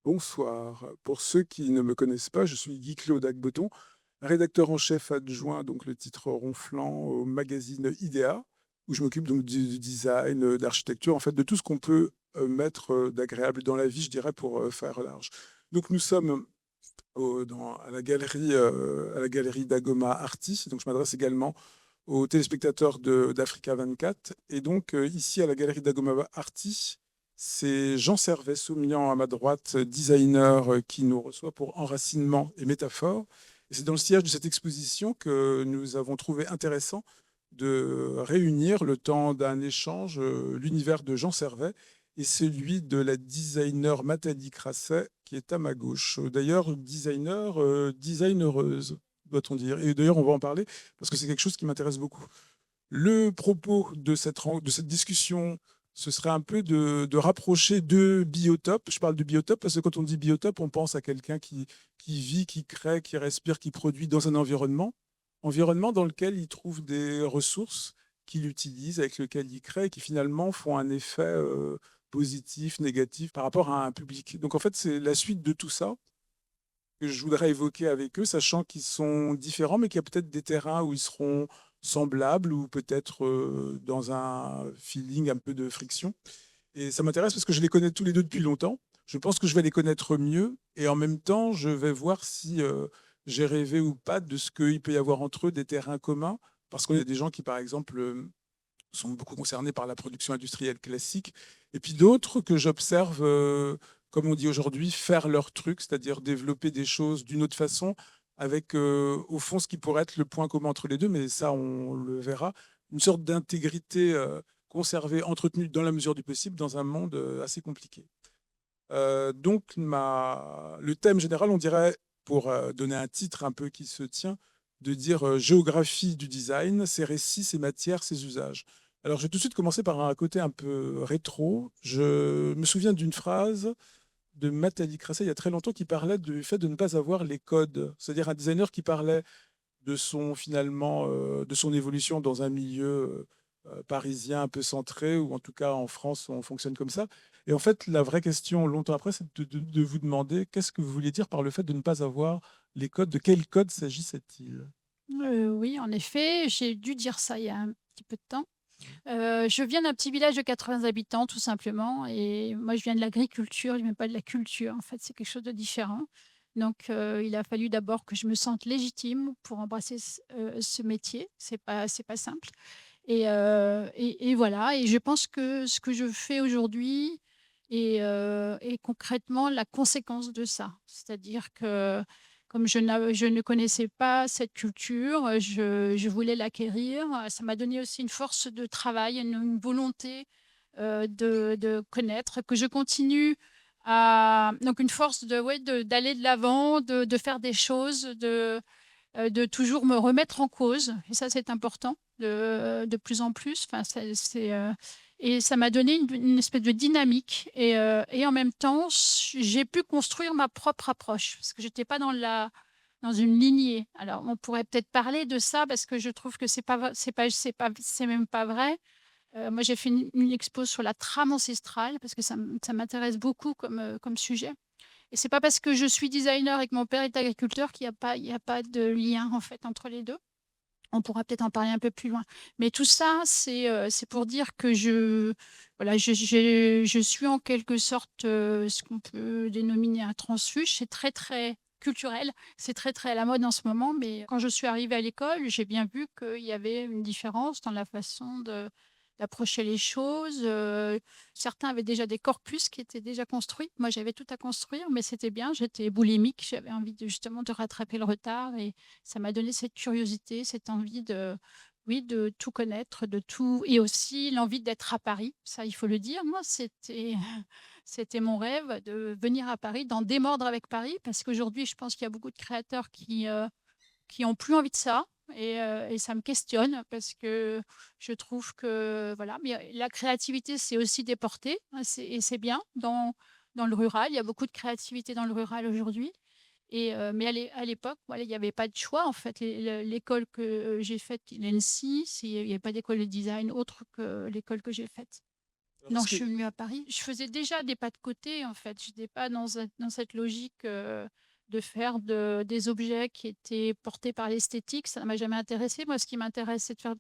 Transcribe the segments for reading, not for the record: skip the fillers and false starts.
Bonsoir. Pour ceux qui ne me connaissent pas, je suis Guy-Claude Agbeton, rédacteur en chef adjoint, donc le titre ronflant, au magazine IDEA, où je m'occupe donc du design, d'architecture, en fait, de tout ce qu'on peut mettre d'agréable dans la vie, je dirais, pour faire large. Donc nous sommes à la galerie d'Agoma Arti, donc je m'adresse également aux téléspectateurs d'Africa 24. Et donc, ici, à la galerie d'Agoma Arti, c'est Jean Servet-Saumian à ma droite, designer, qui nous reçoit pour Enracinement et Métaphore. Et c'est dans le sillage de cette exposition que nous avons trouvé intéressant de réunir le temps d'un échange, l'univers de Jean Servet et celui de la designer Nathalie Crasset, qui est à ma gauche. D'ailleurs, designer, designereuse, doit-on dire. Et d'ailleurs, on va en parler parce que c'est quelque chose qui m'intéresse beaucoup. Le propos de cette discussion, ce serait un peu de rapprocher deux biotopes. Je parle de biotope parce que quand on dit biotope, on pense à quelqu'un qui vit, qui crée, qui respire, qui produit dans un environnement dans lequel il trouve des ressources qu'il utilise, avec lequel il crée, et qui finalement font un effet positif, négatif par rapport à un public. Donc en fait, c'est la suite de tout ça que je voudrais évoquer avec eux, sachant qu'ils sont différents, mais qu'il y a peut-être des terrains où ils seront semblables ou peut-être dans un feeling un peu de friction. Et ça m'intéresse parce que je les connais tous les deux depuis longtemps. Je pense que je vais les connaître mieux et en même temps, je vais voir si j'ai rêvé ou pas de ce qu'il peut y avoir entre eux, des terrains communs, parce qu'on a des gens qui, par exemple, sont beaucoup concernés par la production industrielle classique, et puis d'autres que j'observe, comme on dit aujourd'hui, faire leur truc, c'est-à-dire développer des choses d'une autre façon, avec au fond ce qui pourrait être le point commun entre les deux, mais ça on le verra, une sorte d'intégrité conservée, entretenue dans la mesure du possible dans un monde assez compliqué. Donc le thème général, on dirait, pour donner un titre un peu qui se tient, de dire géographie du design, ses récits, ses matières, ses usages. Alors, je vais tout de suite commencer par un côté un peu rétro. Je me souviens d'une phrase de Nathalie Crasset il y a très longtemps qui parlait du fait de ne pas avoir les codes. C'est-à-dire un designer qui parlait de son évolution dans un milieu parisien un peu centré, ou en tout cas en France, on fonctionne comme ça. Et en fait, la vraie question, longtemps après, c'est de vous demander qu'est-ce que vous vouliez dire par le fait de ne pas avoir les codes, de quel code s'agissait-il? Oui, en effet, j'ai dû dire ça il y a un petit peu de temps. Je viens d'un petit village de 80 habitants tout simplement et moi je viens de l'agriculture, je viens pas de la culture. En fait, c'est quelque chose de différent. Donc il a fallu d'abord que je me sente légitime pour embrasser ce métier. C'est pas simple et voilà et je pense que ce que je fais aujourd'hui est concrètement la conséquence de ça. C'est-à-dire que comme je ne connaissais pas cette culture, je voulais l'acquérir. Ça m'a donné aussi une force de travail, une volonté, de connaître, que je continue à donc une force de ouais, d'aller de l'avant, de faire des choses, de toujours me remettre en cause et ça, c'est important de plus en plus. Enfin, et ça m'a donné une espèce de dynamique et en même temps, j'ai pu construire ma propre approche parce que j'étais pas dans une lignée. Alors, on pourrait peut-être parler de ça parce que je trouve que c'est même pas vrai. Moi, j'ai fait une expo sur la trame ancestrale parce que ça m'intéresse beaucoup comme sujet. Et c'est pas parce que je suis designer et que mon père est agriculteur qu'il y a pas de lien, en fait, entre les 2. On pourra peut-être en parler un peu plus loin. Mais tout ça, c'est pour dire que voilà, je suis en quelque sorte, ce qu'on peut dénominer un transfuge. C'est très, très culturel. C'est très, très à la mode en ce moment, mais quand je suis arrivée à l'école, j'ai bien vu qu'il y avait une différence dans la façon d'approcher les choses. Certains avaient déjà des corpus qui étaient déjà construits. Moi, j'avais tout à construire, mais c'était bien. J'étais boulimique. J'avais envie justement de rattraper le retard et ça m'a donné cette curiosité, cette envie oui, de tout connaître, de tout et aussi l'envie d'être à Paris. Ça, il faut le dire. Moi, c'était mon rêve de venir à Paris, d'en démordre avec Paris parce qu'aujourd'hui, je pense qu'il y a beaucoup de créateurs qui ont plus envie de ça et ça me questionne parce que je trouve que voilà, mais la créativité, c'est aussi déporté, hein, et c'est bien dans le rural. Il y a beaucoup de créativité dans le rural aujourd'hui mais à l'époque, voilà, il y avait pas de choix en fait. L'école que j'ai faite, l'ENSI, il y avait pas d'école de design autre que l'école que j'ai faite. Non, Parce je que suis venue à Paris. Je faisais déjà des pas de côté, en fait. Je n'étais pas dans cette logique de faire des objets qui étaient portés par l'esthétique. Ça ne m'a jamais intéressé. Moi, ce qui m'intéresse, c'est de faire,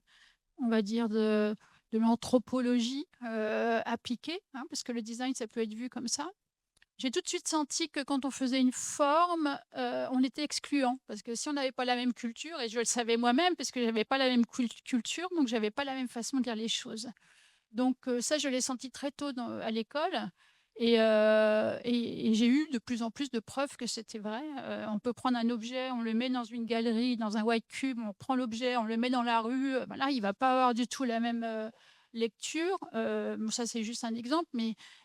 on va dire, de l'anthropologie appliquée, hein, parce que le design, ça peut être vu comme ça. J'ai tout de suite senti que quand on faisait une forme, on était excluant. Parce que si on n'avait pas la même culture, et je le savais moi-même, parce que je n'avais pas la même culture, donc je n'avais pas la même façon de dire les choses. Donc ça, je l'ai senti très tôt à l'école. Et j'ai eu de plus en plus de preuves que c'était vrai. On peut prendre un objet, on le met dans une galerie, dans un white cube, on prend l'objet, on le met dans la rue. Là, il ne va pas avoir du tout la même lecture. Bon, ça, c'est juste un exemple.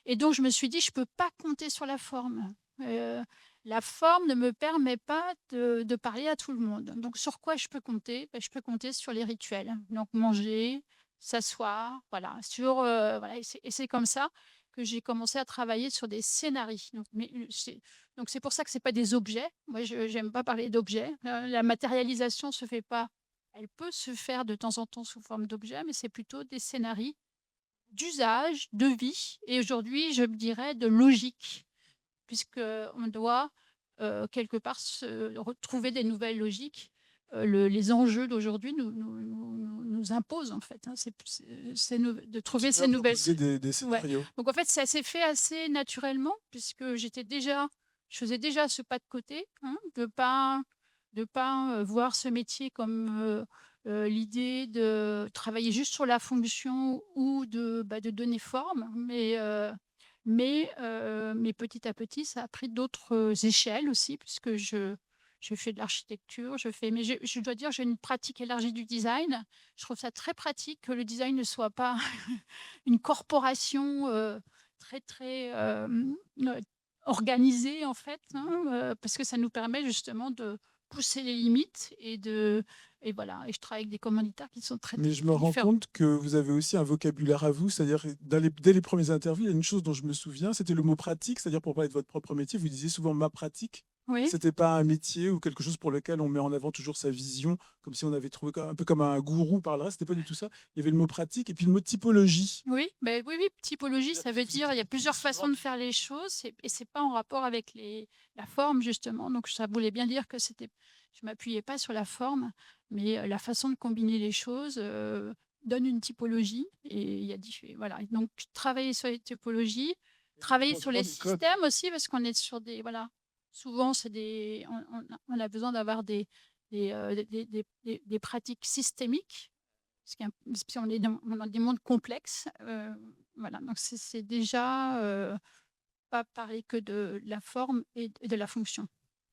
Et donc, je me suis dit, je ne peux pas compter sur la forme. La forme ne me permet pas de parler à tout le monde. Donc, sur quoi je peux compter? Je peux compter sur les rituels. Donc, manger, s'asseoir, voilà, voilà, et c'est comme ça que j'ai commencé à travailler sur des scénarios. Donc c'est pour ça que c'est pas des objets. Moi, je n'aime pas parler d'objets. La matérialisation se fait pas. Elle peut se faire de temps en temps sous forme d'objets, mais c'est plutôt des scénarios d'usage, de vie, et aujourd'hui, je me dirais de logique, puisqu'on doit quelque part se retrouver des nouvelles logiques. Les enjeux d'aujourd'hui nous imposent, en fait, hein, de trouver ces nouvelles. proposer des Ouais. scénarios. Donc, en fait, ça s'est fait assez naturellement, puisque je faisais déjà ce pas de côté, hein, de pas voir ce métier comme l'idée de travailler juste sur la fonction ou de donner forme, mais petit à petit, ça a pris d'autres échelles aussi, puisque je fais de l'architecture, mais je dois dire, j'ai une pratique élargie du design. Je trouve ça très pratique que le design ne soit pas une corporation très, très organisée, en fait, hein, parce que ça nous permet justement de pousser les limites et voilà. Et je travaille avec des commanditaires qui sont très, Mais je me rends différents. compte que vous avez aussi un vocabulaire à vous, c'est-à-dire dès les premières interviews, il y a une chose dont je me souviens, c'était le mot pratique, c'est-à-dire pour parler de votre propre métier, vous disiez souvent ma pratique. Oui. C'était pas un métier ou quelque chose pour lequel on met en avant toujours sa vision, comme si on avait trouvé un peu comme un gourou par là. C'était pas du tout ça. Il y avait le mot pratique et puis le mot typologie. Oui, oui, typologie, ça veut dire il y a plusieurs façons de faire les choses et c'est pas en rapport avec la forme justement. Donc ça voulait bien dire que je m'appuyais pas sur la forme, mais la façon de combiner les choses donne une typologie et il y a voilà. Donc travailler sur les typologies, travailler sur les systèmes aussi parce qu'on est sur voilà. Souvent on a besoin d'avoir des pratiques systémiques parce qu'on est dans des mondes complexes. Voilà, donc c'est déjà pas parler que de la forme et de la fonction.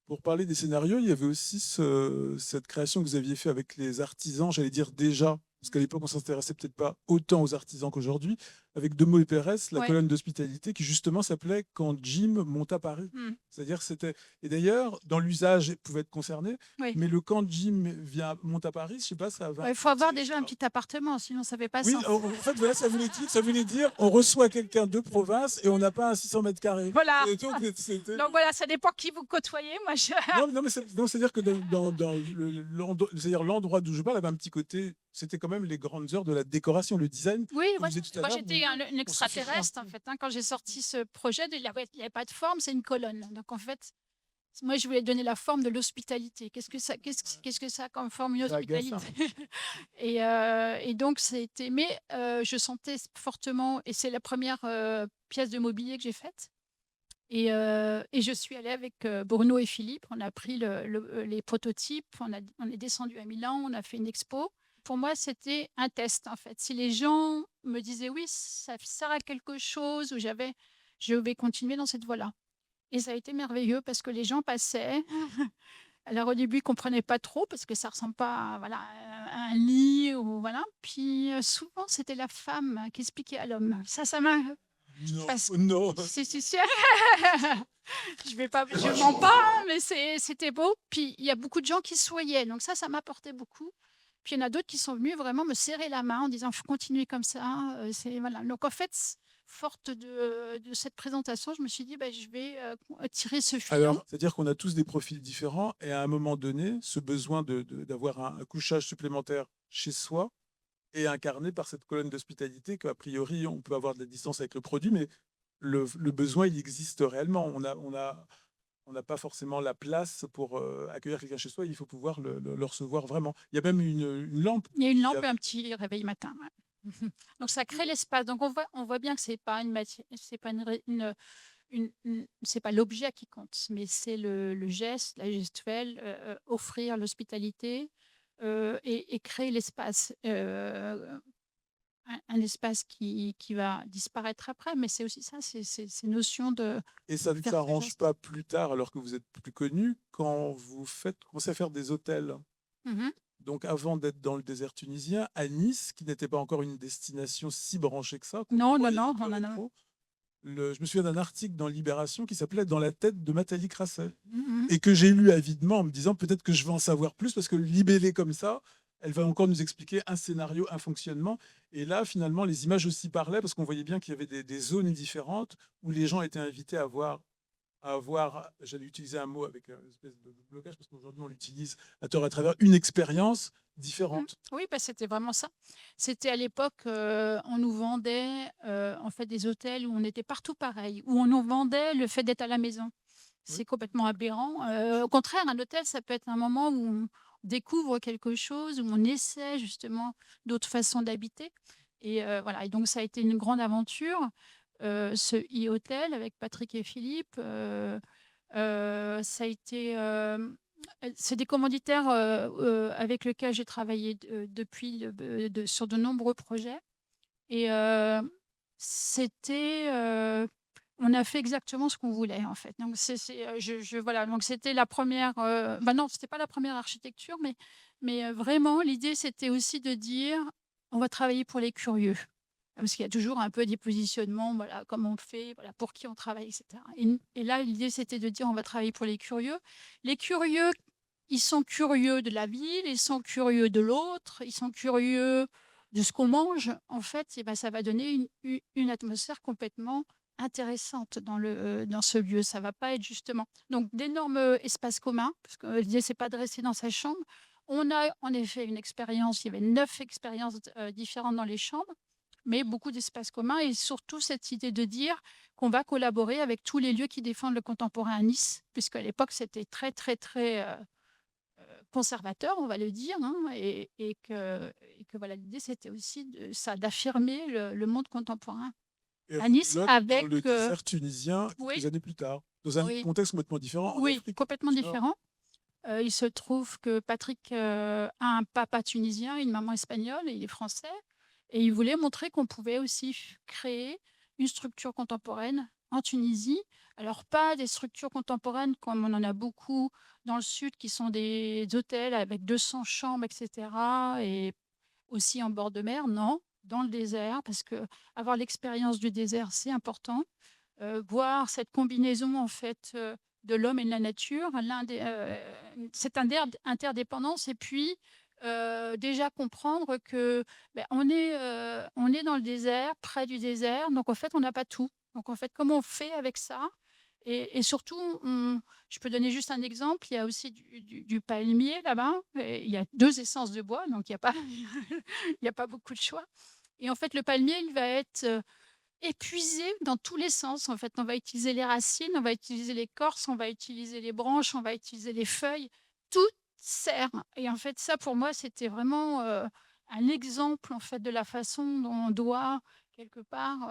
Pour parler des scénarios, il y avait aussi cette création que vous aviez fait avec les artisans, j'allais dire déjà, parce qu'à l'époque, on s'intéressait peut-être pas autant aux artisans qu'aujourd'hui, avec Demo et Pérez, la colonne d'hospitalité, qui justement s'appelait Quand Jim monte à Paris. C'est-à-dire c'était... Et d'ailleurs, dans l'usage, il pouvait être concerné, mais le Quand Jim monte à Paris, je sais pas, ça va... Il faut avoir déjà un petit appartement, sinon ça fait pas Oui, sens. en fait, voilà, ça voulait dire on reçoit quelqu'un de province et on n'a pas un 600 mètres carrés. Voilà. Donc voilà, ça dépend qui vous côtoyez. Moi, Non, mais c'est-à-dire que c'est-à-dire l'endroit d'où je parle avait un petit côté, c'était quand même les grandes heures de la décoration, le design. Oui, Moi, j'étais un extraterrestre, en fait. Hein, quand j'ai sorti ce projet, il n'y avait pas de forme, c'est une colonne. Donc, en fait, moi, je voulais donner la forme de l'hospitalité. Qu'est-ce que ça a comme forme, une hospitalité? Et donc, c'était... Mais je sentais fortement, et c'est la première pièce de mobilier que j'ai faite. Et je suis allée avec Bruno et Philippe. On a pris les prototypes, on est descendu à Milan, on a fait une expo. Pour moi, c'était un test, en fait. Si les gens me disaient oui, ça sert à quelque chose, ou je vais continuer dans cette voie-là. Et ça a été merveilleux parce que les gens passaient. Alors au début, ils ne comprenaient pas trop parce que ça ne ressemble pas à un lit. Ou, voilà. Puis souvent, c'était la femme qui expliquait à l'homme. Ça m'a... Non. Si. Je mens pas, mais c'était beau. Puis il y a beaucoup de gens qui souriaient. Donc ça m'apportait beaucoup. Puis il y en a d'autres qui sont venus vraiment me serrer la main en disant « faut continuer comme ça ». Voilà. Donc en fait... Forte de cette présentation, je me suis dit, je vais tirer ce fil. Alors, c'est-à-dire qu'on a tous des profils différents et à un moment donné, ce besoin d'avoir un couchage supplémentaire chez soi, est incarné par cette colonne d'hospitalité qu'a priori, on peut avoir de la distance avec le produit, mais le besoin, il existe réellement. On n'a pas forcément la place pour accueillir quelqu'un chez soi, il faut pouvoir le recevoir vraiment. Il y a même une lampe. Il y a une qui lampe a- et un petit réveil matin. Ouais. Donc ça crée l'espace. Donc on voit bien que c'est pas une matière, c'est pas c'est pas l'objet qui compte, mais c'est le geste, la gestuelle, offrir l'hospitalité et créer l'espace. Un espace qui va disparaître après, mais c'est aussi ça, c'est ces notions de Et ça ne faire ce s'arrange geste. pas plus tard, alors que vous êtes plus connu, quand vous commencez à faire des hôtels. Mhm. Donc avant d'être dans le désert tunisien, à Nice, qui n'était pas encore une destination si branchée que ça, qu'on Non, non, croyait non, un peu on en a. rétro, je me souviens d'un article dans Libération qui s'appelait Dans la tête de Nathalie Crasset, Mhm. et que j'ai lu avidement en me disant peut-être que je vais en savoir plus, parce que libellée comme ça, elle va encore nous expliquer un scénario, un fonctionnement. Et là, finalement, les images aussi parlaient, parce qu'on voyait bien qu'il y avait des zones différentes où les gens étaient invités à avoir, j'allais utiliser un mot avec une espèce de blocage, parce qu'aujourd'hui on l'utilise à tort à travers, une expérience différente. Oui, bah, c'était vraiment ça. C'était à l'époque, on nous vendait en fait des hôtels où on était partout pareil, où on nous vendait le fait d'être à la maison. Oui. C'est complètement aberrant. Au contraire, un hôtel, ça peut être un moment où on découvre quelque chose, où on essaie justement d'autres façons d'habiter. Et voilà. Et donc ça a été une grande aventure, ce e-hôtel avec Patrick et Philippe. Ça a été, c'est des commanditaires avec lesquels j'ai travaillé depuis sur de nombreux projets. Et c'était, on a fait exactement ce qu'on voulait en fait. Donc voilà. Donc c'était la première. Bah non, c'était pas la première architecture, mais vraiment l'idée c'était aussi de dire, on va travailler pour les curieux. Parce qu'il y a toujours un peu des positionnements, voilà, comment on fait, voilà, pour qui on travaille, etc. Et là, l'idée, c'était de dire, on va travailler pour les curieux. Les curieux, ils sont curieux de la ville, ils sont curieux de l'autre, ils sont curieux de ce qu'on mange. En fait, et ben, ça va donner une atmosphère complètement intéressante dans ce lieu. Ça va pas être justement... Donc, d'énormes espaces communs, parce que l'idée, c'est pas de rester dans sa chambre. On a en effet une expérience, il y avait 9 expériences différentes dans les chambres, mais beaucoup d'espaces communs et surtout cette idée de dire qu'on va collaborer avec tous les lieux qui défendent le contemporain à Nice, puisqu'à l'époque, c'était très, très, très conservateur, on va le dire, hein, et que voilà, l'idée, c'était aussi d'affirmer le monde contemporain Et à Nice rebelote dans avec... le désert tunisien oui, quelques années plus tard, dans un oui, contexte complètement différent, en oui, Afrique complètement du Nord. différent. Il se trouve que Patrick a un papa tunisien, une maman espagnole, et il est français. Et il voulait montrer qu'on pouvait aussi créer une structure contemporaine en Tunisie. Alors, pas des structures contemporaines comme on en a beaucoup dans le sud, qui sont des hôtels avec 200 chambres, etc. Et aussi en bord de mer, non, dans le désert, parce que avoir l'expérience du désert, c'est important. Voir cette combinaison, en fait, de l'homme et de la nature, cette interdépendance, et puis déjà comprendre que on est dans le désert, près du désert, donc en fait, on n'a pas tout. Donc en fait, comment on fait avec ça? Et surtout, je peux donner juste un exemple, il y a aussi du palmier là-bas, et il y a 2 essences de bois, donc il n'y a pas il y a pas beaucoup de choix. Et en fait, le palmier, il va être épuisé dans tous les sens. En fait, on va utiliser les racines, on va utiliser l'écorce, on va utiliser les branches, on va utiliser les feuilles. Tout sert. Et en fait, ça, pour moi, c'était vraiment un exemple en fait de la façon dont on doit quelque part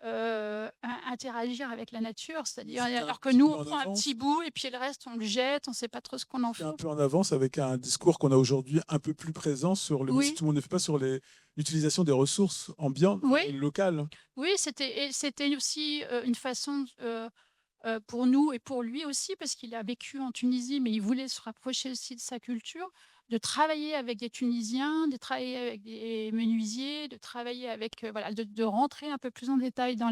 interagir avec la nature. C'est-à-dire, C'était un alors que petit nous, peu on en prend un avance. petit bout et puis le reste, on le jette, on ne sait pas trop ce qu'on en C'était un fait. peu en avance avec un discours qu'on a aujourd'hui un peu plus présent sur le, même si Oui, tout le monde ne fait pas, sur l'utilisation des ressources ambiantes, oui, locales. oui, c'était aussi une façon pour nous et pour lui aussi, parce qu'il a vécu en Tunisie, mais il voulait se rapprocher aussi de sa culture, de travailler avec des Tunisiens, de travailler avec des menuisiers, de travailler avec, voilà, de rentrer un peu plus en détail dans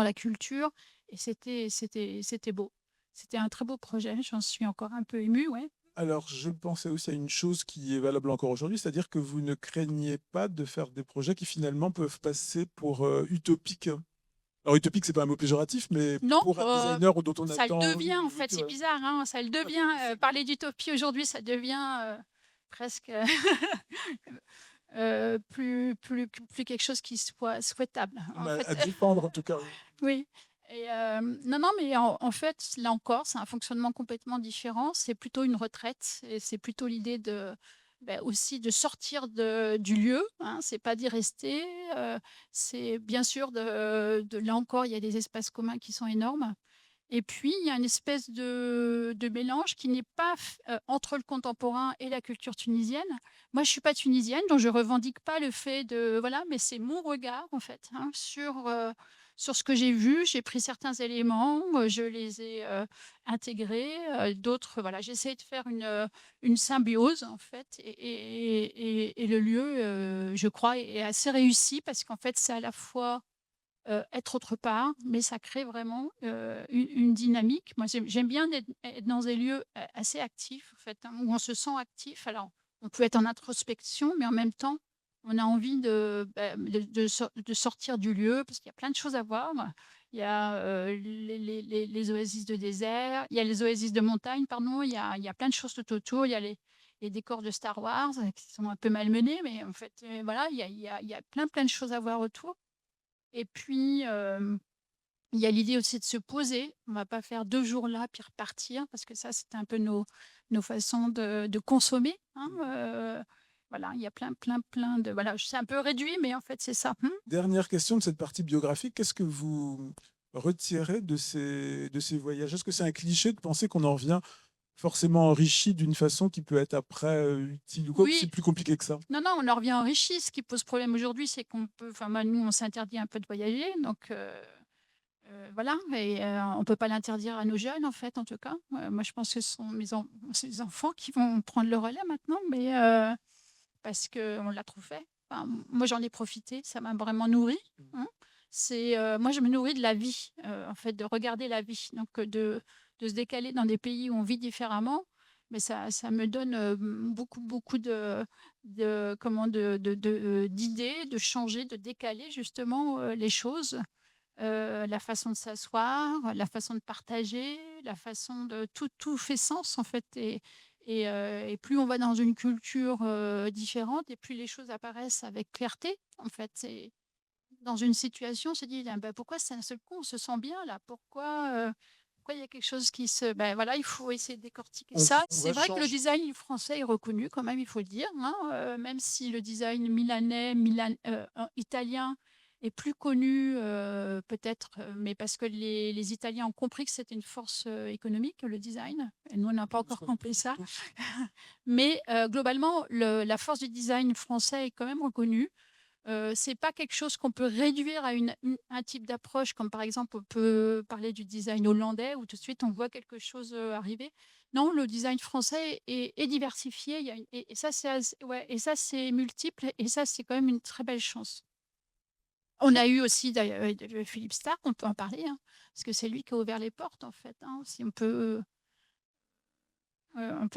la culture. Et c'était beau. C'était un très beau projet. J'en suis encore un peu émue, ouais. Alors, je pensais aussi à une chose qui est valable encore aujourd'hui, c'est-à-dire que vous ne craignez pas de faire des projets qui finalement peuvent passer pour utopiques. Alors, utopique, c'est pas un mot péjoratif, mais Non, pour un designer dont on ça le attend devient en une fait. ouverture, C'est bizarre, hein, ça le devient. Parler d'utopie aujourd'hui, ça devient presque plus quelque chose qui soit souhaitable. En À fait, défendre, en tout cas. oui. Et non, non, mais en fait, là encore, c'est un fonctionnement complètement différent. C'est plutôt une retraite et c'est plutôt l'idée aussi de sortir du lieu, hein. C'est pas d'y rester. C'est bien sûr là encore, il y a des espaces communs qui sont énormes. Et puis, il y a une espèce de mélange qui n'est pas entre le contemporain et la culture tunisienne. Moi, je ne suis pas tunisienne, donc je ne revendique pas le fait de... Voilà, mais c'est mon regard, en fait, hein, sur ce que j'ai vu. J'ai pris certains éléments, je les ai intégrés. D'autres, voilà, j'essaie de faire une symbiose, en fait. Et le lieu, je crois, est assez réussi parce qu'en fait, c'est à la fois être autre part, mais ça crée vraiment une dynamique. Moi, j'aime bien être dans des lieux assez actifs, en fait, hein, où on se sent actif. Alors, on peut être en introspection, mais en même temps, on a envie de sortir du lieu parce qu'il y a plein de choses à voir. Il y a les oasis de désert, il y a les oasis de montagne, pardon, il y a plein de choses tout autour. Il y a les décors de Star Wars qui sont un peu malmenés, mais en fait, voilà, il y a plein de choses à voir autour. Et puis, il y a l'idée aussi de se poser. On ne va pas faire 2 jours là, puis repartir, parce que ça, c'était un peu nos façons de consommer, hein. Voilà, il y a plein de... Voilà, c'est un peu réduit, mais en fait, c'est ça. Dernière question de cette partie biographique. Qu'est-ce que vous retirez de ces voyages? Est-ce que c'est un cliché de penser qu'on en revient forcément enrichi d'une façon qui peut être après utile ou quoi? C'est Oui, plus compliqué que ça. non, non, on en revient enrichi. Ce qui pose problème aujourd'hui, c'est qu'on peut... Enfin, moi, nous, on s'interdit un peu de voyager, donc... voilà, et on ne peut pas l'interdire à nos jeunes, en fait, en tout cas. Moi, je pense que ce sont c'est les enfants qui vont prendre le relais maintenant, mais parce qu'on l'a trop fait. Enfin, moi, j'en ai profité, ça m'a vraiment nourri, hein. Moi, je me nourris de la vie, en fait, de regarder la vie. Donc, de se décaler dans des pays où on vit différemment, mais ça me donne beaucoup d'idées, de changer, de décaler justement les choses. La façon de s'asseoir, la façon de partager, la façon de tout fait sens en fait et plus on va dans une culture, différente et plus les choses apparaissent avec clarté en fait. C'est dans une situation, on se dit: «Ah bah, pourquoi d'un seul coup on se sent bien là? Pourquoi il y a quelque chose qui se» ben voilà, il faut essayer de décortiquer ça. On C'est va vrai que le changer. design français est reconnu quand même, il faut le dire, hein, même si le design milanais, italien est plus connu, peut-être, mais parce que les Italiens ont compris que c'était une force, économique, le design et nous on n'a pas encore compris ça. Mais globalement, la force du design français est quand même reconnue. C'est pas quelque chose qu'on peut réduire à un type d'approche, comme par exemple, on peut parler du design hollandais où tout de suite on voit quelque chose, arriver. Non, le design français est diversifié, il y a et ça c'est ouais et ça c'est multiple et ça c'est quand même une très belle chance. On a eu aussi d'ailleurs, Philippe Starck, on peut en parler, hein, parce que c'est lui qui a ouvert les portes en fait, hein. Si on peut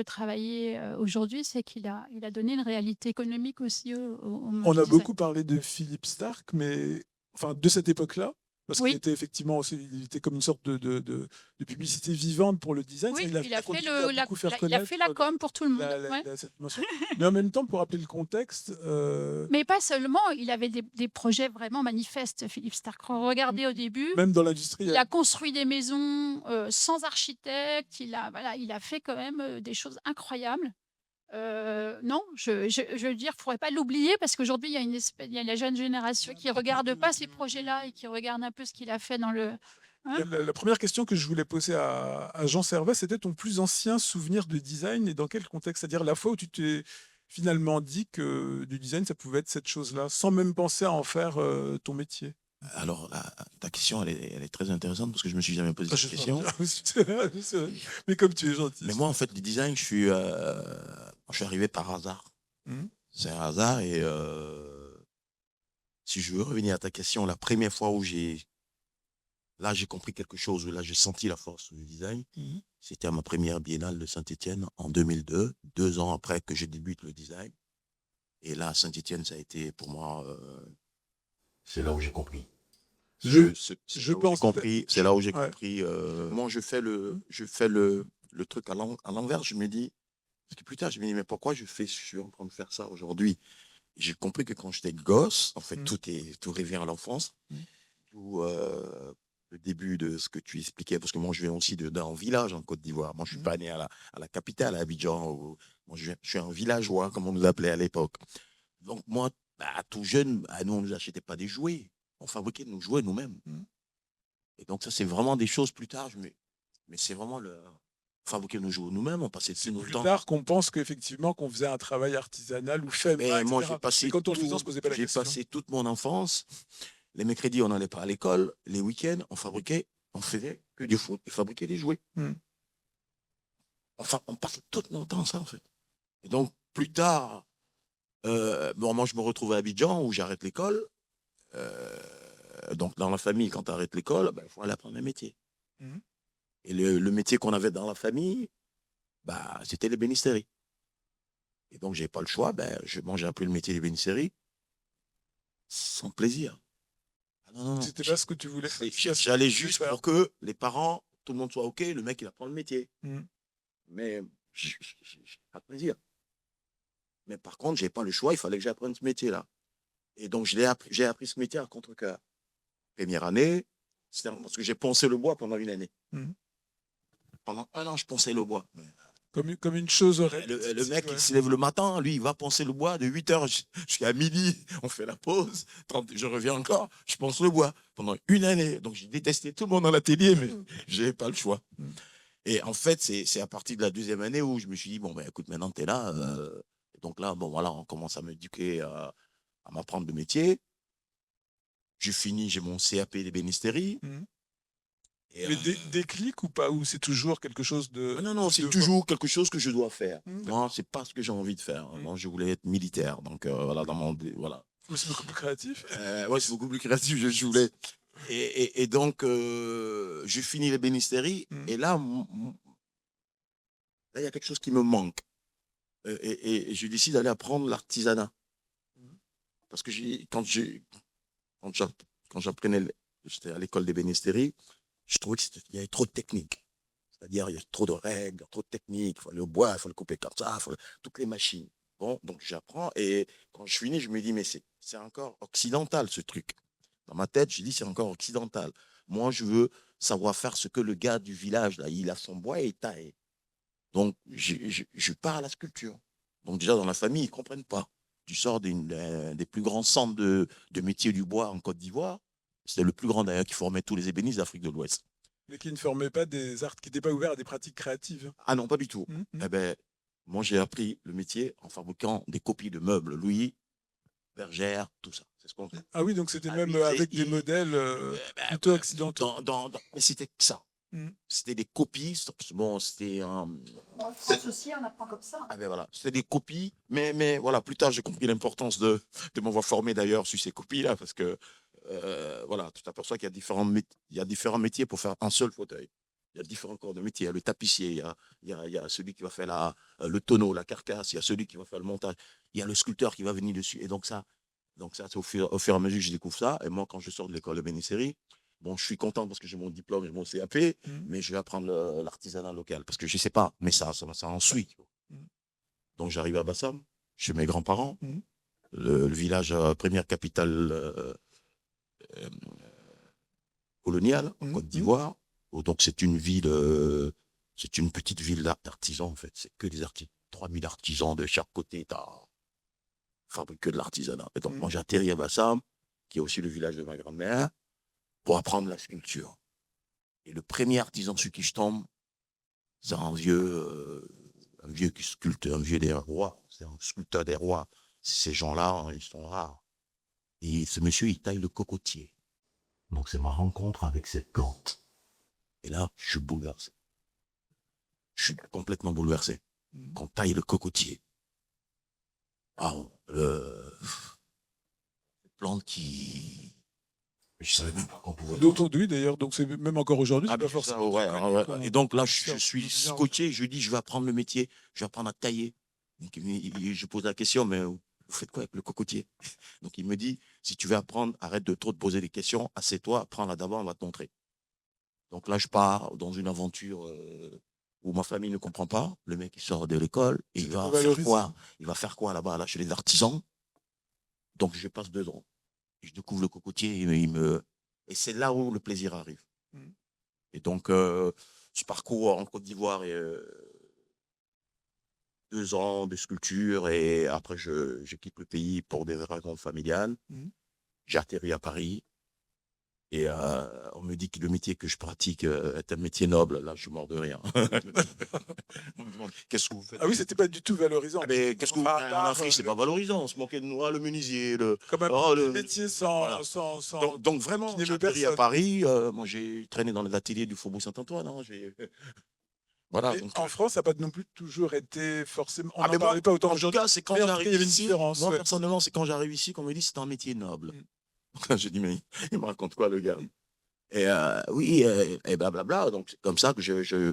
travailler, aujourd'hui, c'est il a donné une réalité économique aussi au monde On du a design. beaucoup parlé de Philippe Starck, mais enfin de cette époque-là, parce qu'il Oui. était effectivement aussi, il était comme une sorte de publicité vivante pour le design. Oui, Ça, il a, il il a a fait continué à beaucoup faire il a connaître fait la com pour tout le monde, ouais. cette notion. Mais en même temps, pour rappeler le contexte, Mais pas seulement, il avait des projets vraiment manifestes, Philippe Starck. Regardez au début, même dans l'industrie, il a construit des maisons, sans architecte, il a fait quand même, des choses incroyables. Non, je veux dire, il ne faudrait pas l'oublier parce qu'aujourd'hui, il y a la jeune génération qui ne regarde pas ces projets-là et qui regarde un peu ce qu'il a fait dans le hein? la première question que je voulais poser à Jean Servet, c'était ton plus ancien souvenir de design et dans quel contexte? C'est-à-dire la fois où tu t'es finalement dit que du design, ça pouvait être cette chose-là, sans même penser à en faire ton métier. Alors, ta question, elle est très intéressante parce que je me suis jamais posé cette question. Mais comme tu es gentil. Mais moi, en fait, le design, je suis arrivé par hasard. C'est un hasard et si je veux revenir à ta question, la première fois où j'ai compris quelque chose, où là, j'ai senti la force du design, c'était à ma première biennale de Saint-Étienne en 2002, 2 ans après que je débute le design. Et là, Saint-Étienne, ça a été pour moi, c'est là où j'ai compris. Je pense. C'est là où j'ai compris. Moi, je fais le truc à l'envers. Je me dis, parce que plus tard, je me dis, mais pourquoi je suis en train de faire ça aujourd'hui? J'ai compris que quand j'étais gosse, en fait, Mm. tout revient à l'enfance. Mm. Tout, le début de ce que tu expliquais, parce que moi, je viens aussi d'un village en Côte d'Ivoire. Moi, je suis pas né à la capitale, à Abidjan. Moi, je suis un villageois, comme on nous appelait à l'époque. Donc, moi, tout jeune, nous, on ne nous achetait pas des jouets. On fabriquait nos jouets nous-mêmes. Mm. Et donc, ça, c'est vraiment des choses plus tard. Mais c'est vraiment fabriquer nos jouets nous-mêmes. On passait C'est tout notre plus temps. tard qu'on pense qu'effectivement qu'on faisait un travail artisanal ou fait Mais main, moi, etc. j'ai passé, Mais quand on le faisait, on se posait pas la j'ai question. passé toute mon enfance. Les mercredis, on n'allait pas à l'école. Les week-ends, on faisait que du foot et fabriquait des jouets. Mm. Enfin, on passait tout notre temps ça, en fait. Et donc, plus tard, moi, je me retrouve à Abidjan où j'arrête l'école. Donc, dans la famille, quand tu arrêtes l'école, il faut aller apprendre un métier. Mm. Et le métier qu'on avait dans la famille, c'était l'ébénisterie. Et donc, j'ai pas le choix. J'ai appris le métier d'ébénisterie sans plaisir. Ah, non. C'était pas ce que tu voulais faire. J'allais juste pour que les parents, tout le monde soit OK, le mec, il apprend le métier. Mm. Mais j'ai pas de plaisir. Mais par contre, j'ai pas le choix, il fallait que j'apprenne ce métier-là. Et donc, j'ai appris ce métier à contre-cœur. Première année, parce que j'ai poncé le bois pendant une année. Mm. Pendant 1 an, je ponçais le bois. Comme une chose Le mec, il se lève le matin, lui, il va poncer le bois de 8h jusqu'à midi. On fait la pause. Je reviens encore, je ponce le bois pendant une année. Donc, j'ai détesté tout le monde dans l'atelier, mais je n'avais pas le choix. Et en fait, c'est à partir de la 2e année où je me suis dit, bon, écoute, maintenant, tu es là. Donc là, bon, voilà, on commence à m'éduquer, à m'apprendre le métier. J'ai mon CAP d'ébénisterie. Mais déclic ou pas? Ou c'est toujours quelque chose de... Non, c'est toujours quelque chose que je dois faire. Mmh. Non, c'est pas ce que j'ai envie de faire. Moi, je voulais être militaire. Donc, voilà, voilà. Mais c'est beaucoup plus créatif. Ouais, c'est beaucoup plus créatif. Je voulais. Et donc, j'ai fini l'ébénisterie. Et là, il y a quelque chose qui me manque. Et je décide d'aller apprendre l'artisanat. Parce que quand j'apprenais, j'étais à l'école d'ébénisterie, je trouvais qu'il y avait trop de techniques. C'est-à-dire, il y a trop de règles, trop de techniques. Il faut le bois, il faut le couper comme ça, toutes les machines. Bon, donc j'apprends. Et quand je finis, je me dis, mais c'est encore occidental, ce truc. Dans ma tête, je dis, c'est encore occidental. Moi, je veux savoir faire ce que le gars du village, là, il a son bois et il taille. Donc, je pars à la sculpture. Donc, déjà, dans la famille, ils ne comprennent pas. Tu sors des plus grands centres de métiers du bois en Côte d'Ivoire. C'était le plus grand, d'ailleurs, qui formait tous les ébénistes d'Afrique de l'Ouest. Mais qui ne formaient pas des arts, qui n'étaient pas ouverts à des pratiques créatives. Ah non, pas du tout. Eh ben, moi, j'ai appris le métier en fabriquant des copies de meubles, Louis, Bergère, tout ça. C'est ce qu'on fait. Ah oui, donc c'était même avec des modèles plutôt occidentaux. Mais c'était que ça. C'était des copies. Bon, c'était En France aussi, on apprend comme ça. Ah ben voilà, c'était des copies. Mais voilà, plus tard, j'ai compris l'importance de m'avoir formé d'ailleurs sur ces copies-là, parce que voilà, tu t'aperçois qu'il y a différents métiers pour faire un seul fauteuil. Il y a différents corps de métier. Il y a le tapissier, il y a celui qui va faire le tonneau, la carcasse, il y a celui qui va faire le montage, il y a le sculpteur qui va venir dessus. Et donc ça c'est au fur et à mesure que je découvre ça. Et moi, quand je sors de l'école de bénisserie, bon, je suis content parce que j'ai mon diplôme, j'ai mon CAP, mais je vais apprendre l'artisanat local parce que je ne sais pas, mais ça en suit. Donc j'arrive à Bassam, chez mes grands-parents, le village, première capitale coloniale en Côte d'Ivoire. Donc c'est une ville, c'est une petite ville d'artisans en fait. C'est que des artisans, 3000 artisans de chaque côté. Fabrique que de l'artisanat. Et donc moi j'atterris à Bassam, qui est aussi le village de ma grand-mère, pour apprendre la sculpture. Et le premier artisan sur qui je tombe, c'est un vieux qui sculpte, un vieux des rois. C'est un sculpteur des rois. Ces gens-là, ils sont rares. Et ce monsieur, il taille le cocotier. Donc c'est ma rencontre avec cette plante. Et là, je suis bouleversé. Je suis complètement bouleversé. Qu'on taille le cocotier. Plante qui... Je savais même pas qu'on pouvait... Oui, d'ailleurs, donc c'est même encore aujourd'hui, c'est pas forcément... Ouais. Et donc là, je suis scotché, je lui dis, je vais apprendre le métier, je vais apprendre à tailler. Donc, je pose la question, mais vous faites quoi avec le cocotier? Donc il me dit, si tu veux apprendre, arrête de trop te poser des questions, assieds-toi, apprends-la d'abord, on va te montrer. Donc là, je pars dans une aventure où ma famille ne comprend pas. Le mec, il sort de l'école, et il va faire quoi? Il va faire quoi là-bas, là, chez les artisans? Donc, je passe 2 ans. Je découvre le cocotier et c'est là où le plaisir arrive. Mhm. Et donc, ce parcours en Côte d'Ivoire est 2 ans de sculpture et après, je quitte le pays pour des raisons familiales. Mhm. J'atterris à Paris et on me dit que le métier que je pratique est un métier noble. Là, je suis mort de rire. On me demande, qu'est-ce que vous faites? Ah oui, c'était pas du tout valorisant. Ah, mais qu'est-ce que vous Par faites en hasard, Afrique? C'est pas valorisant. On se moquait de nous, le menuisier. comme un Oh, petit métier voilà. Donc qui vraiment, n'aime j'ai atterri à personne. Paris. Moi, j'ai traîné dans les ateliers du Faubourg Saint-Antoine. Hein, voilà. Mais Donc, en France, ça n'a pas non plus toujours été forcément. On ah, n'en mais moi, parlait pas autant en tout aujourd'hui. cas, c'est quand Mais en tout cas, il y j'arrive avait une ici. différence. Moi, Ouais. personnellement, c'est quand j'arrive ici qu'on me dit c'est un métier noble. Je dis, mais il me raconte quoi, le gars? Et oui, et blablabla. Donc, c'est comme ça que je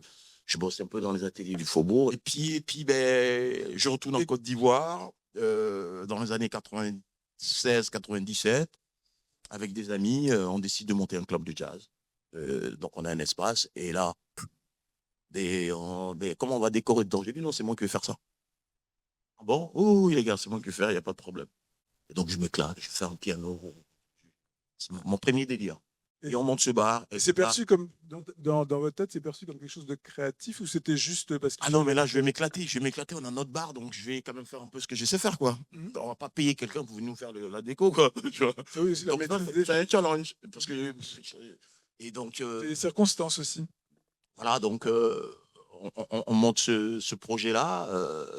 bosse un peu dans les ateliers du Faubourg. Et puis ben, je retourne en Et- Côte d'Ivoire dans les années 96-97. Avec des amis, on décide de monter un club de jazz. Donc, on a un espace. Et là, comment on va décorer dedans? J'ai dit, non, c'est moi qui vais faire ça. Ah bon? Oui, les gars, c'est moi qui vais faire, il n'y a pas de problème. Et donc, je m'éclate, je fais un piano. C'est mon premier délire. Et on monte ce bar. Et c'est perçu comme, dans votre tête, c'est perçu comme quelque chose de créatif ou c'était juste parce que. Ah non, mais là, je vais m'éclater. On a notre bar, donc je vais quand même faire un peu ce que je sais faire, quoi. Mhm. On va pas payer quelqu'un pour venir nous faire la déco, quoi. Tu vois. Ça, oui, aussi, la Donc, ça, maîtrise des c'est un challenge. Parce que, et donc, des circonstances aussi. voilà, donc, on monte ce projet-là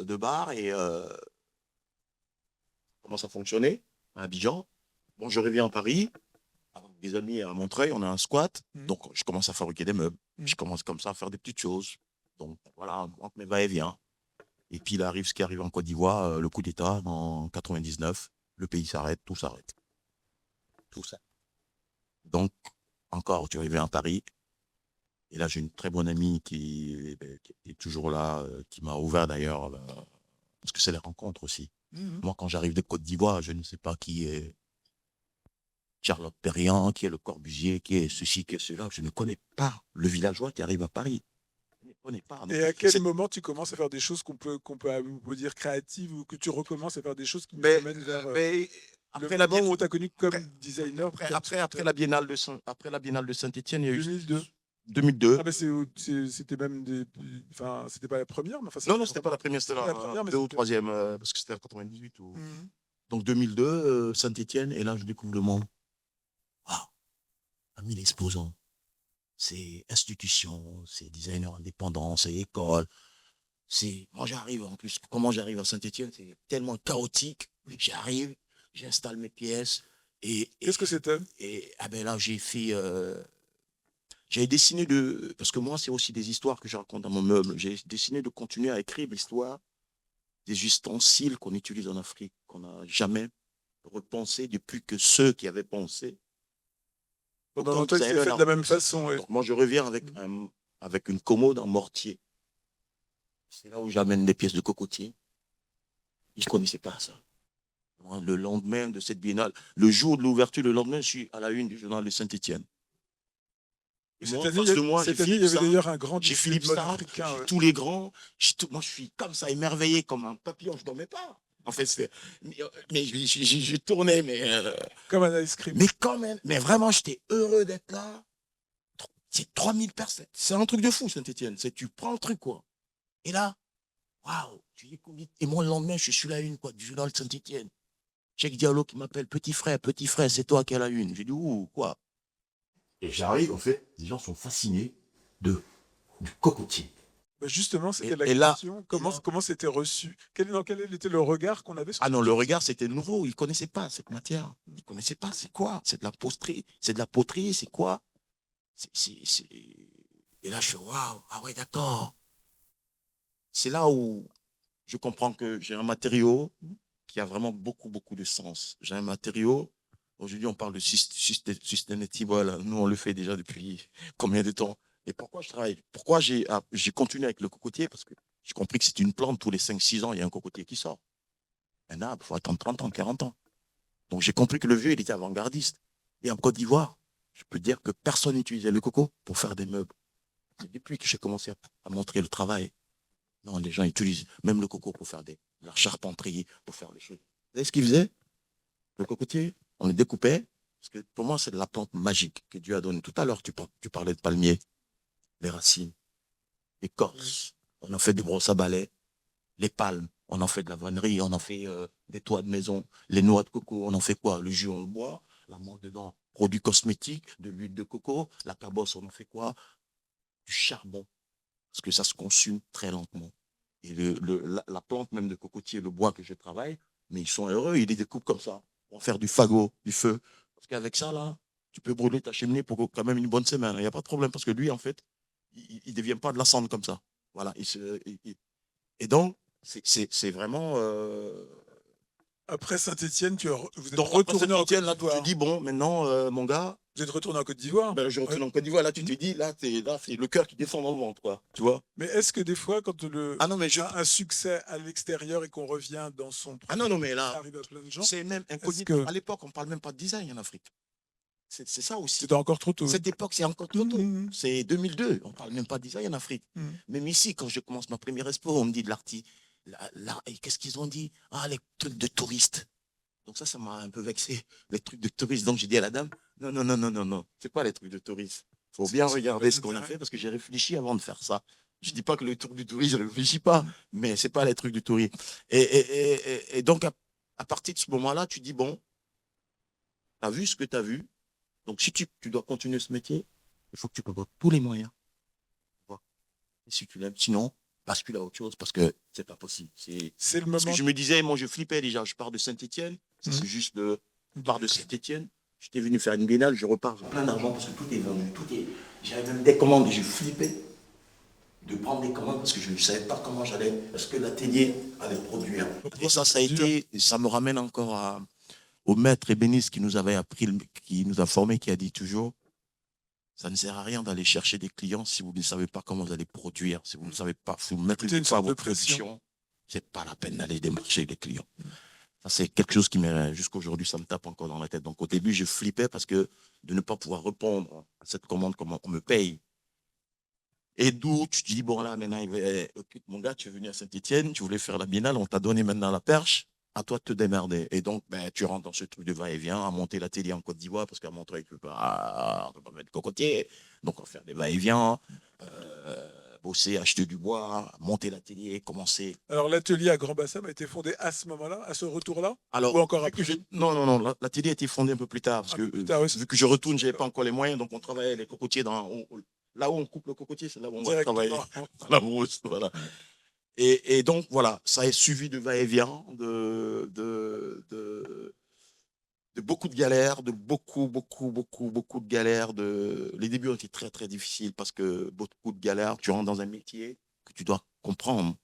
de bar et commence à fonctionner à Abidjan. Bon, je reviens à Paris. Avec des amis à Montreuil, on a un squat. Mhm. Donc, je commence à fabriquer des meubles. Je commence comme ça à faire des petites choses. Donc, voilà, entre mes va-et-vient. Et puis, il arrive ce qui arrive en Côte d'Ivoire, le coup d'État en 99. Le pays s'arrête, tout s'arrête. Tout ça. Donc, encore, tu arrives à Paris. Et là, j'ai une très bonne amie qui est toujours là, qui m'a ouvert d'ailleurs, parce que c'est les rencontres aussi. Mhm. Moi, quand j'arrive de Côte d'Ivoire, je ne sais pas qui est Charlotte Perriand, qui est le Corbusier, qui est ceci, qui est cela. Je ne connais pas le villageois qui arrive à Paris. Je ne connais pas. Donc, Et à quel moment tu commences à faire des choses on peut dire créatives ou que tu recommences à faire des choses qui nous amènent vers mais le après la moment où Biennale, on t'a connu comme designer? après la Biennale de Saint-Étienne, il y a eu 2002. 2002. Ah ben c'était même enfin c'était pas la première, mais enfin Non, c'était pas la première, c'était pas la la première, mais deux ou c'était- troisième, parce que c'était en 98. Mhm. Donc 2002, Saint-Étienne, et là je découvre le monde. Waouh, 1000 exposants. C'est institution, c'est designer indépendant, c'est école. Moi j'arrive en plus, comment j'arrive à Saint-Étienne, c'est tellement chaotique. J'arrive, j'installe mes pièces. Qu'est-ce que c'était? Et ah ben là j'ai dessiné parce que moi c'est aussi des histoires que je raconte dans mon meuble. J'ai décidé de continuer à écrire l'histoire des ustensiles qu'on utilise en Afrique, qu'on n'a jamais repensé depuis que ceux qui avaient pensé. Pendant Autant longtemps, il s'est designer fait de la même façon. Ouais. Donc moi, je reviens avec une commode en mortier. C'est là où j'amène des pièces de cocotier. Ils ne connaissaient pas ça. Moi, le lendemain de cette biennale, le jour de l'ouverture, le lendemain, je suis à la une du journal de Saint-Étienne. Et Cette moi, en année, face de moi, j'ai il y Philippe avait Sarr, d'ailleurs un grand j'ai défilé Philippe de mode Sarr, africain. j'ai Ouais. tous les grands. Moi, je suis comme ça, émerveillé, comme un papillon. Je ne dormais pas. En fait, mais je tournais, Comme un ice cream. mais quand même, mais vraiment, j'étais heureux d'être là. C'est 3000 personnes. C'est un truc de fou, Saint-Étienne. Tu prends le truc, quoi. Et là, waouh, tu dis combien. Et moi, le lendemain, je suis la une, quoi, du journal de Saint-Étienne. Cheikh Diallo qui m'appelle, petit frère, c'est toi qui es la une. J'ai dit, ouh, quoi. Et j'arrive, en fait, les gens sont fascinés du cocotier. Bah, justement, c'était la Et là, question. Comment c'était reçu? Dans quel était le regard qu'on avait sur ah non, ce le truc? regard, c'était nouveau. Ils ne connaissaient pas cette matière. Ils ne connaissaient pas, c'est quoi? C'est de la poterie. C'est de la poterie, c'est quoi? Et là, je fais, waouh, ah ouais, d'accord. C'est là où je comprends que j'ai un matériau qui a vraiment beaucoup, beaucoup de sens. J'ai un matériau, aujourd'hui on parle de sustainable, nous on le fait déjà depuis combien de temps? Et pourquoi je travaille? Pourquoi j'ai continué avec le cocotier? Parce que j'ai compris que c'est une plante, tous les 5-6 ans, il y a un cocotier qui sort. Un arbre, il faut attendre 30 ans, 40 ans. Donc j'ai compris que le vieux, il était avant-gardiste. Et en Côte d'Ivoire, je peux dire que personne n'utilisait le coco pour faire des meubles. C'est depuis que j'ai commencé à montrer le travail. Non, les gens utilisent même le coco pour faire la charpenterie, pour faire les choses. Vous savez ce qu'ils faisaient? Le cocotier, on le découpait, parce que pour moi, c'est de la plante magique que Dieu a donnée. Tout à l'heure, tu parlais de palmier, les racines, l'écorce. On en fait des brosses à balai, les palmes, on en fait de la vannerie, on en fait des toits de maison, les noix de coco, on en fait quoi? Le jus, on le boit, la menthe dedans, produits cosmétiques, de l'huile de coco, la cabosse, on en fait quoi? Du charbon, parce que ça se consume très lentement. Et la plante même de cocotier, le bois que je travaille, mais ils sont heureux, ils les découpent comme ça, pour faire du fagot, du feu. Parce qu'avec ça, là, tu peux brûler ta cheminée pour quand même une bonne semaine. Il n'y a pas de problème, parce que lui, en fait, il ne devient pas de la cendre comme ça. Voilà. Et donc, c'est vraiment. Après Saint-Étienne, vous êtes Donc, après retourné en Saint-Étienne, Côte là, tu te d'Ivoire. dis, bon, maintenant, mon gars, Vous êtes retourné en Côte d'Ivoire. ben, je retourne en Côte d'Ivoire. Là, tu te dis, là, c'est le cœur qui descend dans le ventre, quoi. Tu vois? Mais est-ce que des fois, quand Ah non, mais a un succès à l'extérieur et qu'on revient dans son Ah propre non, mais pays, ça là, arrive à plein de gens, c'est même est-ce incognito. que À l'époque, on ne parle même pas de design en Afrique. C'est ça aussi. c'était encore trop tôt? Cette époque, c'est encore trop tôt. Mhm, C'est 2002. On ne parle même pas de design en Afrique. mhm. Même ici, quand je commence ma première expo, on me dit de l'arty. Et qu'est-ce qu'ils ont dit? Ah, les trucs de touristes. Donc ça m'a un peu vexé. Les trucs de touristes. Donc j'ai dit à la dame, non, non, non, non, non, non. C'est pas les trucs de touristes. Il faut bien regarder ce qu'on a fait parce que j'ai réfléchi avant de faire ça. Je ne dis pas que le truc du tourisme, je ne réfléchis pas, mais ce n'est pas les trucs du tourisme. Et donc, à partir de ce moment-là, tu dis, bon, tu as vu ce que tu as vu. Donc, si tu dois continuer ce métier, il faut que tu prévois tous les moyens. Et si tu l'aimes, sinon, bascule à autre chose parce que c'est pas possible. C'est le Parce que moment. je me disais, moi, je flippais déjà. Je pars de Saint-Étienne. C'est juste je pars de Saint-Étienne. J'étais venu faire une biennale, je repars avec plein d'argent parce que tout est vendu. J'avais même des commandes et je flippais de prendre des commandes parce que je ne savais pas comment j'allais, est-ce que l'atelier allait produire. Et ça a été, ça me ramène encore au maître ébéniste qui nous avait appris, qui nous a formés, qui a dit toujours, ça ne sert à rien d'aller chercher des clients si vous ne savez pas comment vous allez produire, si vous ne savez pas, si vous ne maîtrisez pas votre production, c'est pas la peine d'aller démarcher les clients. Ça, c'est quelque chose qui jusqu'à aujourd'hui, ça me tape encore dans la tête. Donc, au début, je flippais parce que de ne pas pouvoir répondre à cette commande, comment on me paye. Et d'où tu te dis, bon, là, maintenant, mon gars, tu es venu à Saint-Étienne, tu voulais faire la biennale, on t'a donné maintenant la perche, à toi de te démerder. Et donc, ben, tu rentres dans ce truc de va-et-vient, à monter l'atelier en Côte d'Ivoire, parce qu'à Montreuil, on ne peut pas mettre cocotier. Donc, on va faire des va-et-vient, bosser, acheter du bois, monter l'atelier, commencer. Alors, l'atelier à Grand Bassam a été fondé à ce moment-là, à ce retour-là? Alors, ou encore après? Non, l'atelier a été fondé un peu plus tard, parce que vu que je retourne, je n'avais pas encore les moyens, donc on travaillait les cocotiers là où on coupe le cocotier, c'est là où on va travailler. Dans la brousse, voilà. Et donc, voilà, ça est suivi de va-et-vient, de beaucoup de galères, de beaucoup de galères. Les débuts ont été très, très difficiles parce que beaucoup de galères. Tu rentres dans un métier que tu dois comprendre,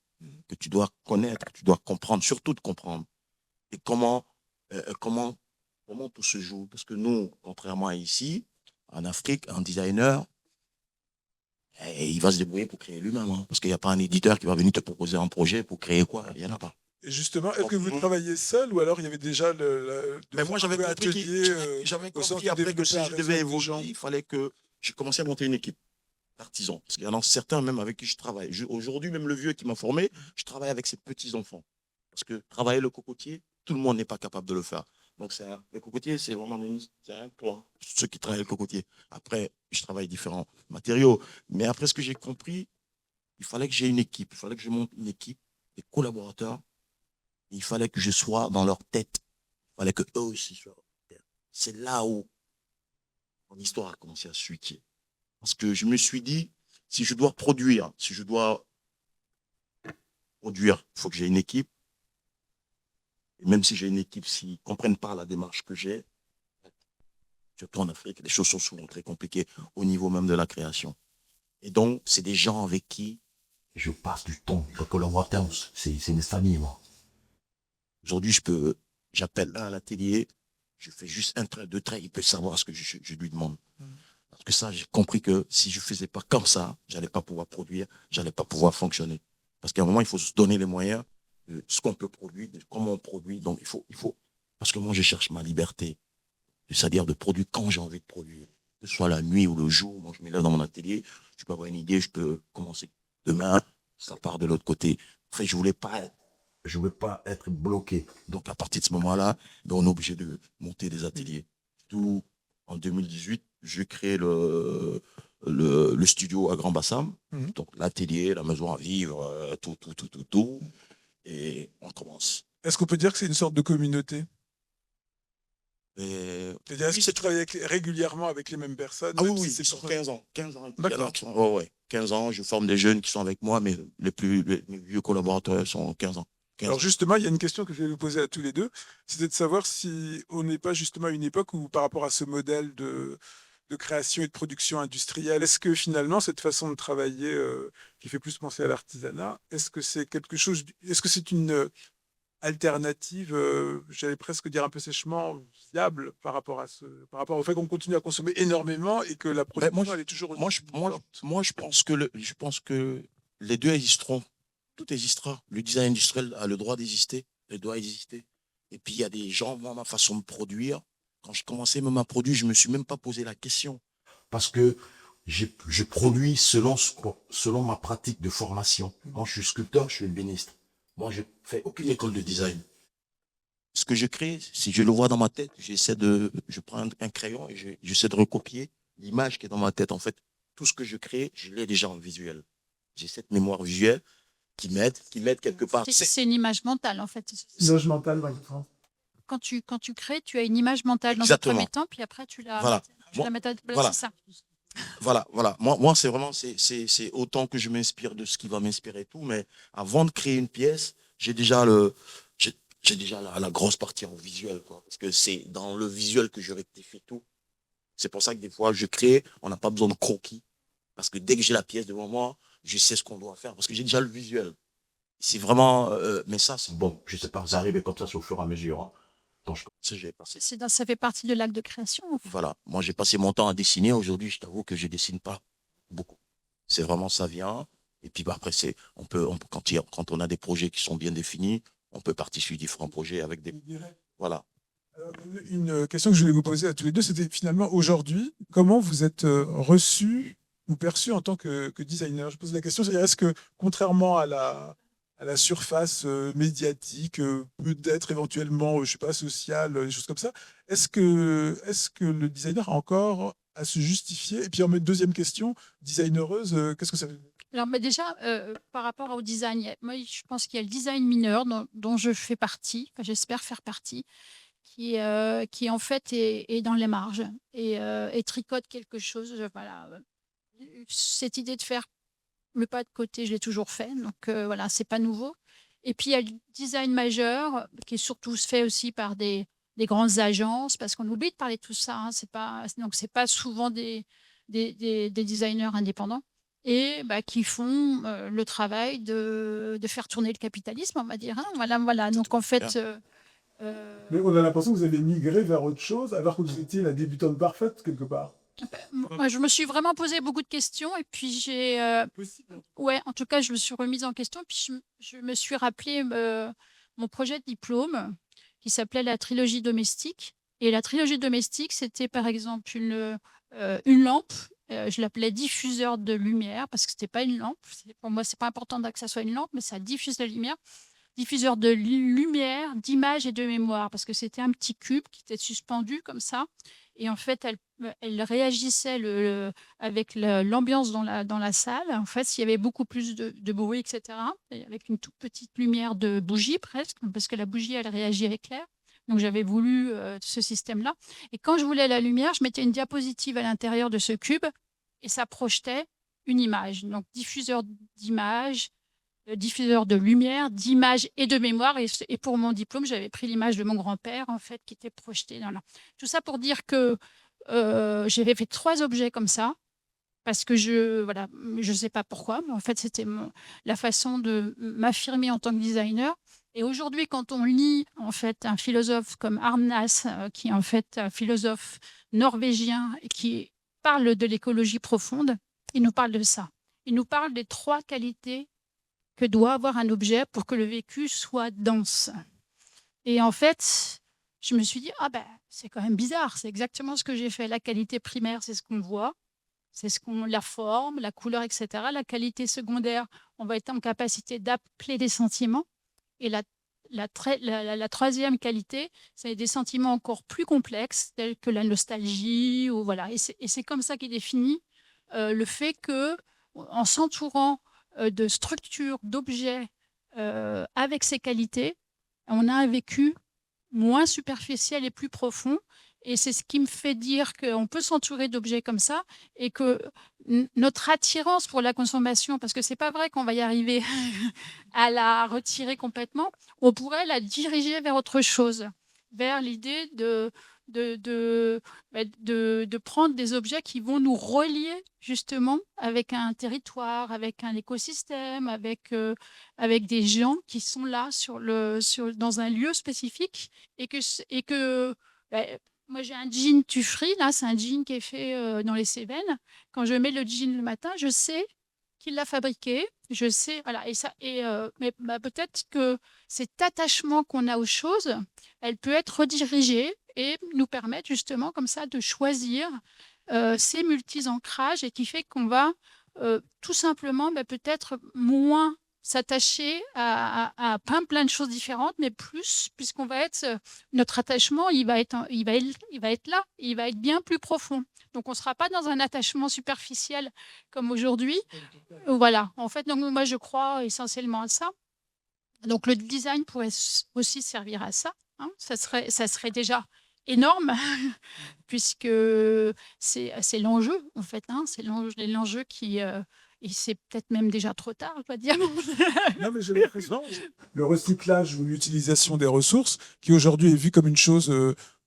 que tu dois connaître, que tu dois comprendre, surtout de comprendre. Et comment tout se joue. Parce que nous, contrairement à ici, en Afrique, un designer, il va se débrouiller pour créer lui-même. Hein, parce qu'il n'y a pas un éditeur qui va venir te proposer un projet pour créer quoi. Il n'y en a pas. Et justement, est-ce que vous travailliez seul ou alors il y avait déjà Mais moi, j'avais compris, après que si je devais évoluer, il fallait que je commençais à monter une équipe d'artisans. Parce qu'il y en a certains même avec qui je travaille. Aujourd'hui, même le vieux qui m'a formé, je travaille avec ses petits-enfants. Parce que travailler le cocotier, tout le monde n'est pas capable de le faire. Donc, le cocotier, c'est vraiment un point. Ceux qui travaillent le cocotier. Après, je travaille différents matériaux. Mais après, ce que j'ai compris, il fallait que j'ai une équipe. Il fallait que je monte une équipe, des collaborateurs. Il fallait que je sois dans leur tête. Il fallait qu'eux aussi soient dans leur tête. C'est là où mon histoire a commencé à switcher. Parce que je me suis dit, si je dois produire, il faut que j'ai une équipe. Et même si j'ai une équipe, s'ils ne comprennent pas la démarche que j'ai, surtout en Afrique, les choses sont souvent très compliquées au niveau même de la création. Et donc, c'est des gens avec qui je passe du temps. Les collaborateurs, c'est une famille, moi. Aujourd'hui, j'appelle l'un à l'atelier, je fais juste un trait, deux traits, il peut savoir ce que je lui demande. Parce que ça, j'ai compris que si je ne faisais pas comme ça, je n'allais pas pouvoir produire, je n'allais pas pouvoir fonctionner. Parce qu'à un moment, il faut se donner les moyens de ce qu'on peut produire, de comment on produit. Donc, il faut, parce que moi, je cherche ma liberté. C'est-à-dire de produire quand j'ai envie de produire. Que ce soit la nuit ou le jour, moi, je me lève dans mon atelier, je peux avoir une idée, je peux commencer demain, ça part de l'autre côté. Après, je ne voulais pas Je ne veux pas être bloqué. Donc, à partir de ce moment-là, ben, on est obligé de monter des ateliers. Tout en 2018, je crée le studio à Grand Bassam. Donc, l'atelier, la maison à vivre, tout. Et on commence. Est-ce qu'on peut dire que c'est une sorte de communauté? C'est-à-dire, est-ce que tu travailles régulièrement avec les mêmes personnes? Ah même oui, si c'est c'est pour... 15 ans. 15 ans. D'accord. 15 ans, je forme des jeunes qui sont avec moi, mais mes vieux collaborateurs sont 15 ans. 15 Alors ans. justement, il y a une question que je vais vous poser à tous les deux, c'était de savoir si on n'est pas justement à une époque où par rapport à ce modèle de création et de production industrielle, est-ce que finalement cette façon de travailler qui fait plus penser à l'artisanat, est-ce que c'est quelque chose, est-ce que c'est une alternative, j'allais presque dire un peu sèchement, viable par rapport au fait qu'on continue à consommer énormément et que la Ben, production elle est toujours aussi forte. je pense que les deux existeront. Tout existera. Le design industriel a le droit d'exister. Il doit exister. Et puis, il y a des gens, moi, ma façon de produire, quand je commençais même à produire, je ne me suis même pas posé la question. Parce que je produis selon ma pratique de formation. Quand je suis sculpteur, je suis ébéniste. Moi, je fais aucune école de design. Ce que je crée, si je le vois dans ma tête, je prends un crayon et j'essaie de recopier l'image qui est dans ma tête. En fait, tout ce que je crée, je l'ai déjà en visuel. J'ai cette mémoire visuelle qui m'aide quelque part. C'est une image mentale, en fait. L'image mentale, par exemple. Quand tu crées, tu as une image mentale dans un Exactement. premier temps, puis après, tu la Voilà. mets à Voilà. c'est ça. Voilà. Moi, c'est vraiment, c'est autant que je m'inspire de ce qui va m'inspirer et tout, mais avant de créer une pièce, j'ai déjà la grosse partie en visuel, quoi. Parce que c'est dans le visuel que je rectifie tout. C'est pour ça que des fois, je crée, on n'a pas besoin de croquis. Parce que dès que j'ai la pièce devant moi, je sais ce qu'on doit faire. Parce que j'ai déjà le visuel. C'est vraiment, mais ça, c'est bon. Je sais pas, ça arrive comme ça, c'est au fur et à mesure. Hein. Donc, j'ai passé. Ça fait partie de l'acte de création. En fait. Voilà. Moi, j'ai passé mon temps à dessiner. Aujourd'hui, je t'avoue que je dessine pas beaucoup. C'est vraiment, ça vient. Et puis, bah, après, quand on a des projets qui sont bien définis, on peut partir sur différents projets avec des. Voilà. Alors, une question que je voulais vous poser à tous les deux, c'était finalement aujourd'hui, comment vous êtes reçu ou perçu en tant que designer? Je pose la question, c'est-à-dire est-ce que contrairement à la surface médiatique, peut-être éventuellement, je sais pas, sociale, des choses comme ça, est-ce que le designer a encore à se justifier? Et puis en deuxième question, designereuse, qu'est-ce que ça veut dire? Alors, mais déjà, par rapport au design, moi, je pense qu'il y a le design mineur dont je fais partie, enfin, j'espère faire partie, qui en fait est dans les marges et tricote quelque chose. Voilà. Cette idée de faire le pas de côté, je l'ai toujours fait, donc voilà, c'est pas nouveau. Et puis il y a le design majeur qui est surtout fait aussi par des grandes agences, parce qu'on oublie de parler de tout ça. Hein, c'est pas souvent des designers indépendants et qui font le travail de faire tourner le capitalisme, on va dire. Hein, voilà. Donc en fait. Mais on a l'impression que vous avez migré vers autre chose, alors que vous étiez la débutante parfaite, quelque part. Moi, je me suis vraiment posé beaucoup de questions et puis ouais, en tout cas, je me suis remise en question et puis je me suis rappelé mon projet de diplôme qui s'appelait la trilogie domestique. Et la trilogie domestique, c'était par exemple une lampe. Je l'appelais diffuseur de lumière parce que c'était pas une lampe. Pour moi, c'est pas important que ça soit une lampe, mais ça diffuse la lumière. Diffuseur de lumière, d'image et de mémoire, parce que c'était un petit cube qui était suspendu comme ça. Et en fait, elle réagissait avec l'ambiance dans la salle. En fait, s'il y avait beaucoup plus de bruit, etc., et avec une toute petite lumière de bougie presque, parce que la bougie, elle réagit avec l'air. Donc, j'avais voulu ce système-là. Et quand je voulais la lumière, je mettais une diapositive à l'intérieur de ce cube et ça projetait une image. Donc, diffuseur d'image, diffuseur de lumière, d'image et de mémoire. Et pour mon diplôme, j'avais pris l'image de mon grand-père, en fait, qui était projetée dans là. Tout ça pour dire que j'avais fait 3 objets comme ça, parce que je sais pas pourquoi, mais en fait, c'était la façon de m'affirmer en tant que designer. Et aujourd'hui, quand on lit en fait un philosophe comme Arnäs, qui est en fait un philosophe norvégien et qui parle de l'écologie profonde, il nous parle de ça. Il nous parle des 3 qualités que doit avoir un objet pour que le vécu soit dense. Et en fait, je me suis dit, c'est quand même bizarre, c'est exactement ce que j'ai fait. La qualité primaire, c'est ce qu'on voit, c'est la forme, la couleur, etc. La qualité secondaire, on va être en capacité d'appeler des sentiments. Et la la troisième qualité, c'est des sentiments encore plus complexes, tels que la nostalgie, ou voilà. Et c'est comme ça qu'il définit le fait que, en s'entourant de structures, d'objets avec ces qualités, on a un vécu moins superficiel et plus profond. Et c'est ce qui me fait dire qu'on peut s'entourer d'objets comme ça et que notre attirance pour la consommation, parce que c'est pas vrai qu'on va y arriver à la retirer complètement, on pourrait la diriger vers autre chose, vers l'idée de, de, de prendre des objets qui vont nous relier justement avec un territoire, avec un écosystème, avec des gens qui sont là dans un lieu spécifique et que moi j'ai un jean Tufri, là c'est un jean qui est fait dans les Cévennes. Quand je mets le jean le matin, je sais qu'il l'a fabriqué, je sais, voilà, mais peut-être que cet attachement qu'on a aux choses, elle peut être redirigée et nous permettre justement comme ça de choisir ces multi-ancrages et qui fait qu'on va tout simplement peut-être moins s'attacher à plein de choses différentes, mais plus, puisqu'on va être, notre attachement, il va être là, il va être bien plus profond. Donc, on ne sera pas dans un attachement superficiel comme aujourd'hui. Voilà. En fait, donc, moi, je crois essentiellement à ça. Donc, le design pourrait aussi servir à ça. Hein. Ça serait déjà énorme, puisque c'est l'enjeu, en fait. Hein. C'est l'enjeu qui... et c'est peut-être même déjà trop tard, je dois dire. Non, mais j'ai l'impression. Le recyclage ou l'utilisation des ressources, qui aujourd'hui est vu comme une chose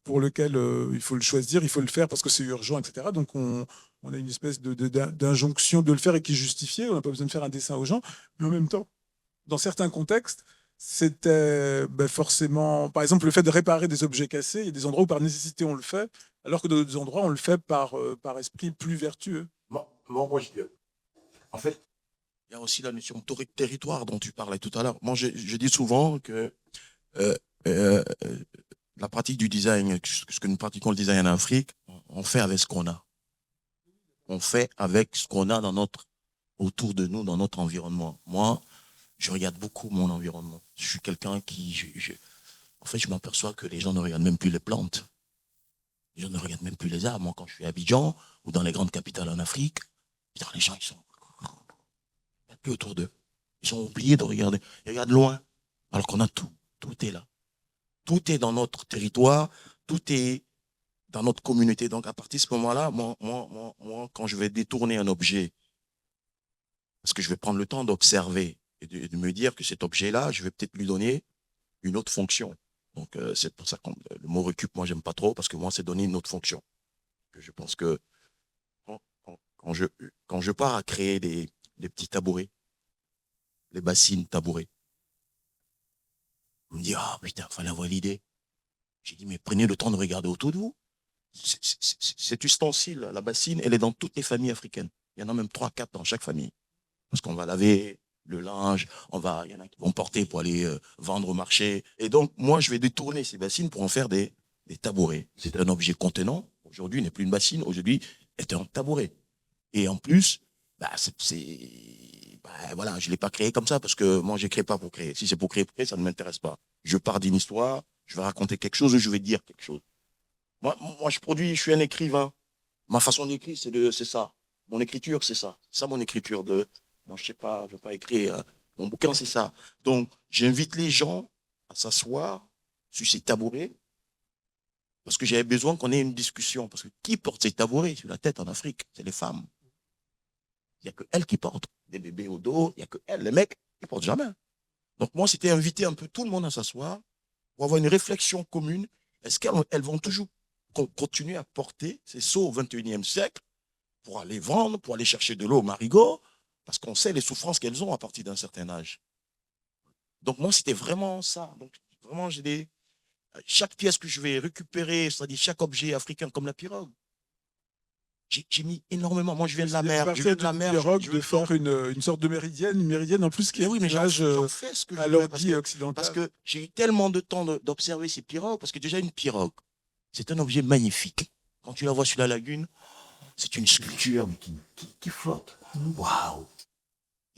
pour laquelle il faut le choisir, il faut le faire parce que c'est urgent, etc. Donc on a une espèce d'injonction de le faire et qui est justifiée. On n'a pas besoin de faire un dessin aux gens. Mais en même temps, dans certains contextes, c'était forcément, par exemple, le fait de réparer des objets cassés. Il y a des endroits où par nécessité on le fait, alors que dans d'autres endroits on le fait par esprit plus vertueux. Moi, en fait, il y a aussi la notion de territoire dont tu parlais tout à l'heure. Moi, je dis souvent que euh, euh, la pratique du design, ce que nous pratiquons le design en Afrique, on fait avec ce qu'on a. On fait avec ce qu'on a autour de nous, dans notre environnement. Moi, je regarde beaucoup mon environnement. Je suis quelqu'un en fait, je m'aperçois que les gens ne regardent même plus les plantes. Les gens ne regardent même plus les arbres. Moi, quand je suis à Abidjan ou dans les grandes capitales en Afrique, les gens, ils sont plus autour d'eux. Ils ont oublié de regarder. Ils regardent loin. Alors qu'on a tout. Tout est là. Tout est dans notre territoire. Tout est dans notre communauté. Donc, à partir de ce moment-là, moi, quand je vais détourner un objet, parce que je vais prendre le temps d'observer et de me dire que cet objet-là, je vais peut-être lui donner une autre fonction. Donc, c'est pour ça que le mot récup, moi, j'aime pas trop, parce que moi, c'est donner une autre fonction. Je pense que quand je pars à créer des petits tabourets, les bassines tabourées, on me dit, ah putain, fallait avoir l'idée. J'ai dit, mais prenez le temps de regarder autour de vous. Cet ustensile, la bassine, elle est dans toutes les familles africaines. Il y en a même 3, 4 dans chaque famille. Parce qu'on va laver le linge, il y en a qui vont porter pour aller vendre au marché. Et donc, moi, je vais détourner ces bassines pour en faire des tabourets. C'est un objet contenant. Aujourd'hui, n'est plus une bassine. Aujourd'hui, est un tabouret. Et en plus, voilà, je ne l'ai pas créé comme ça parce que moi, je ne crée pas pour créer. Si c'est pour créer, ça ne m'intéresse pas. Je pars d'une histoire, je vais raconter quelque chose, je vais dire quelque chose. Moi, je suis un écrivain. Ma façon d'écrire, c'est ça. Mon écriture, c'est ça. C'est ça mon écriture. Moi, je sais pas, je ne veux pas écrire. Mon bouquin, c'est ça. Donc, j'invite les gens à s'asseoir sur ces tabourets parce que j'avais besoin qu'on ait une discussion. Parce que qui porte ces tabourets sur la tête en Afrique? C'est les femmes. Il n'y a que elles qui portent des bébés au dos. Il n'y a que elles. Les mecs, ils ne portent jamais. Donc, moi, c'était inviter un peu tout le monde à s'asseoir pour avoir une réflexion commune. Est-ce qu'elles vont toujours continuer à porter ces seaux au XXIe siècle pour aller vendre, pour aller chercher de l'eau au marigot, parce qu'on sait les souffrances qu'elles ont à partir d'un certain âge. Donc, moi, c'était vraiment ça. Donc, vraiment, chaque pièce que je vais récupérer, c'est-à-dire chaque objet africain comme la pirogue, j'ai mis énormément. Moi, je viens de la mer. Je viens de la mer. De faire une sorte de méridienne, en plus qui est oui, mais j'en fais ce que je à l'ordi occidental. Parce que j'ai eu tellement de temps d'observer ces pirogues, parce que déjà, une pirogue, c'est un objet magnifique. Quand tu la vois sur la lagune, c'est une sculpture qui flotte. Waouh!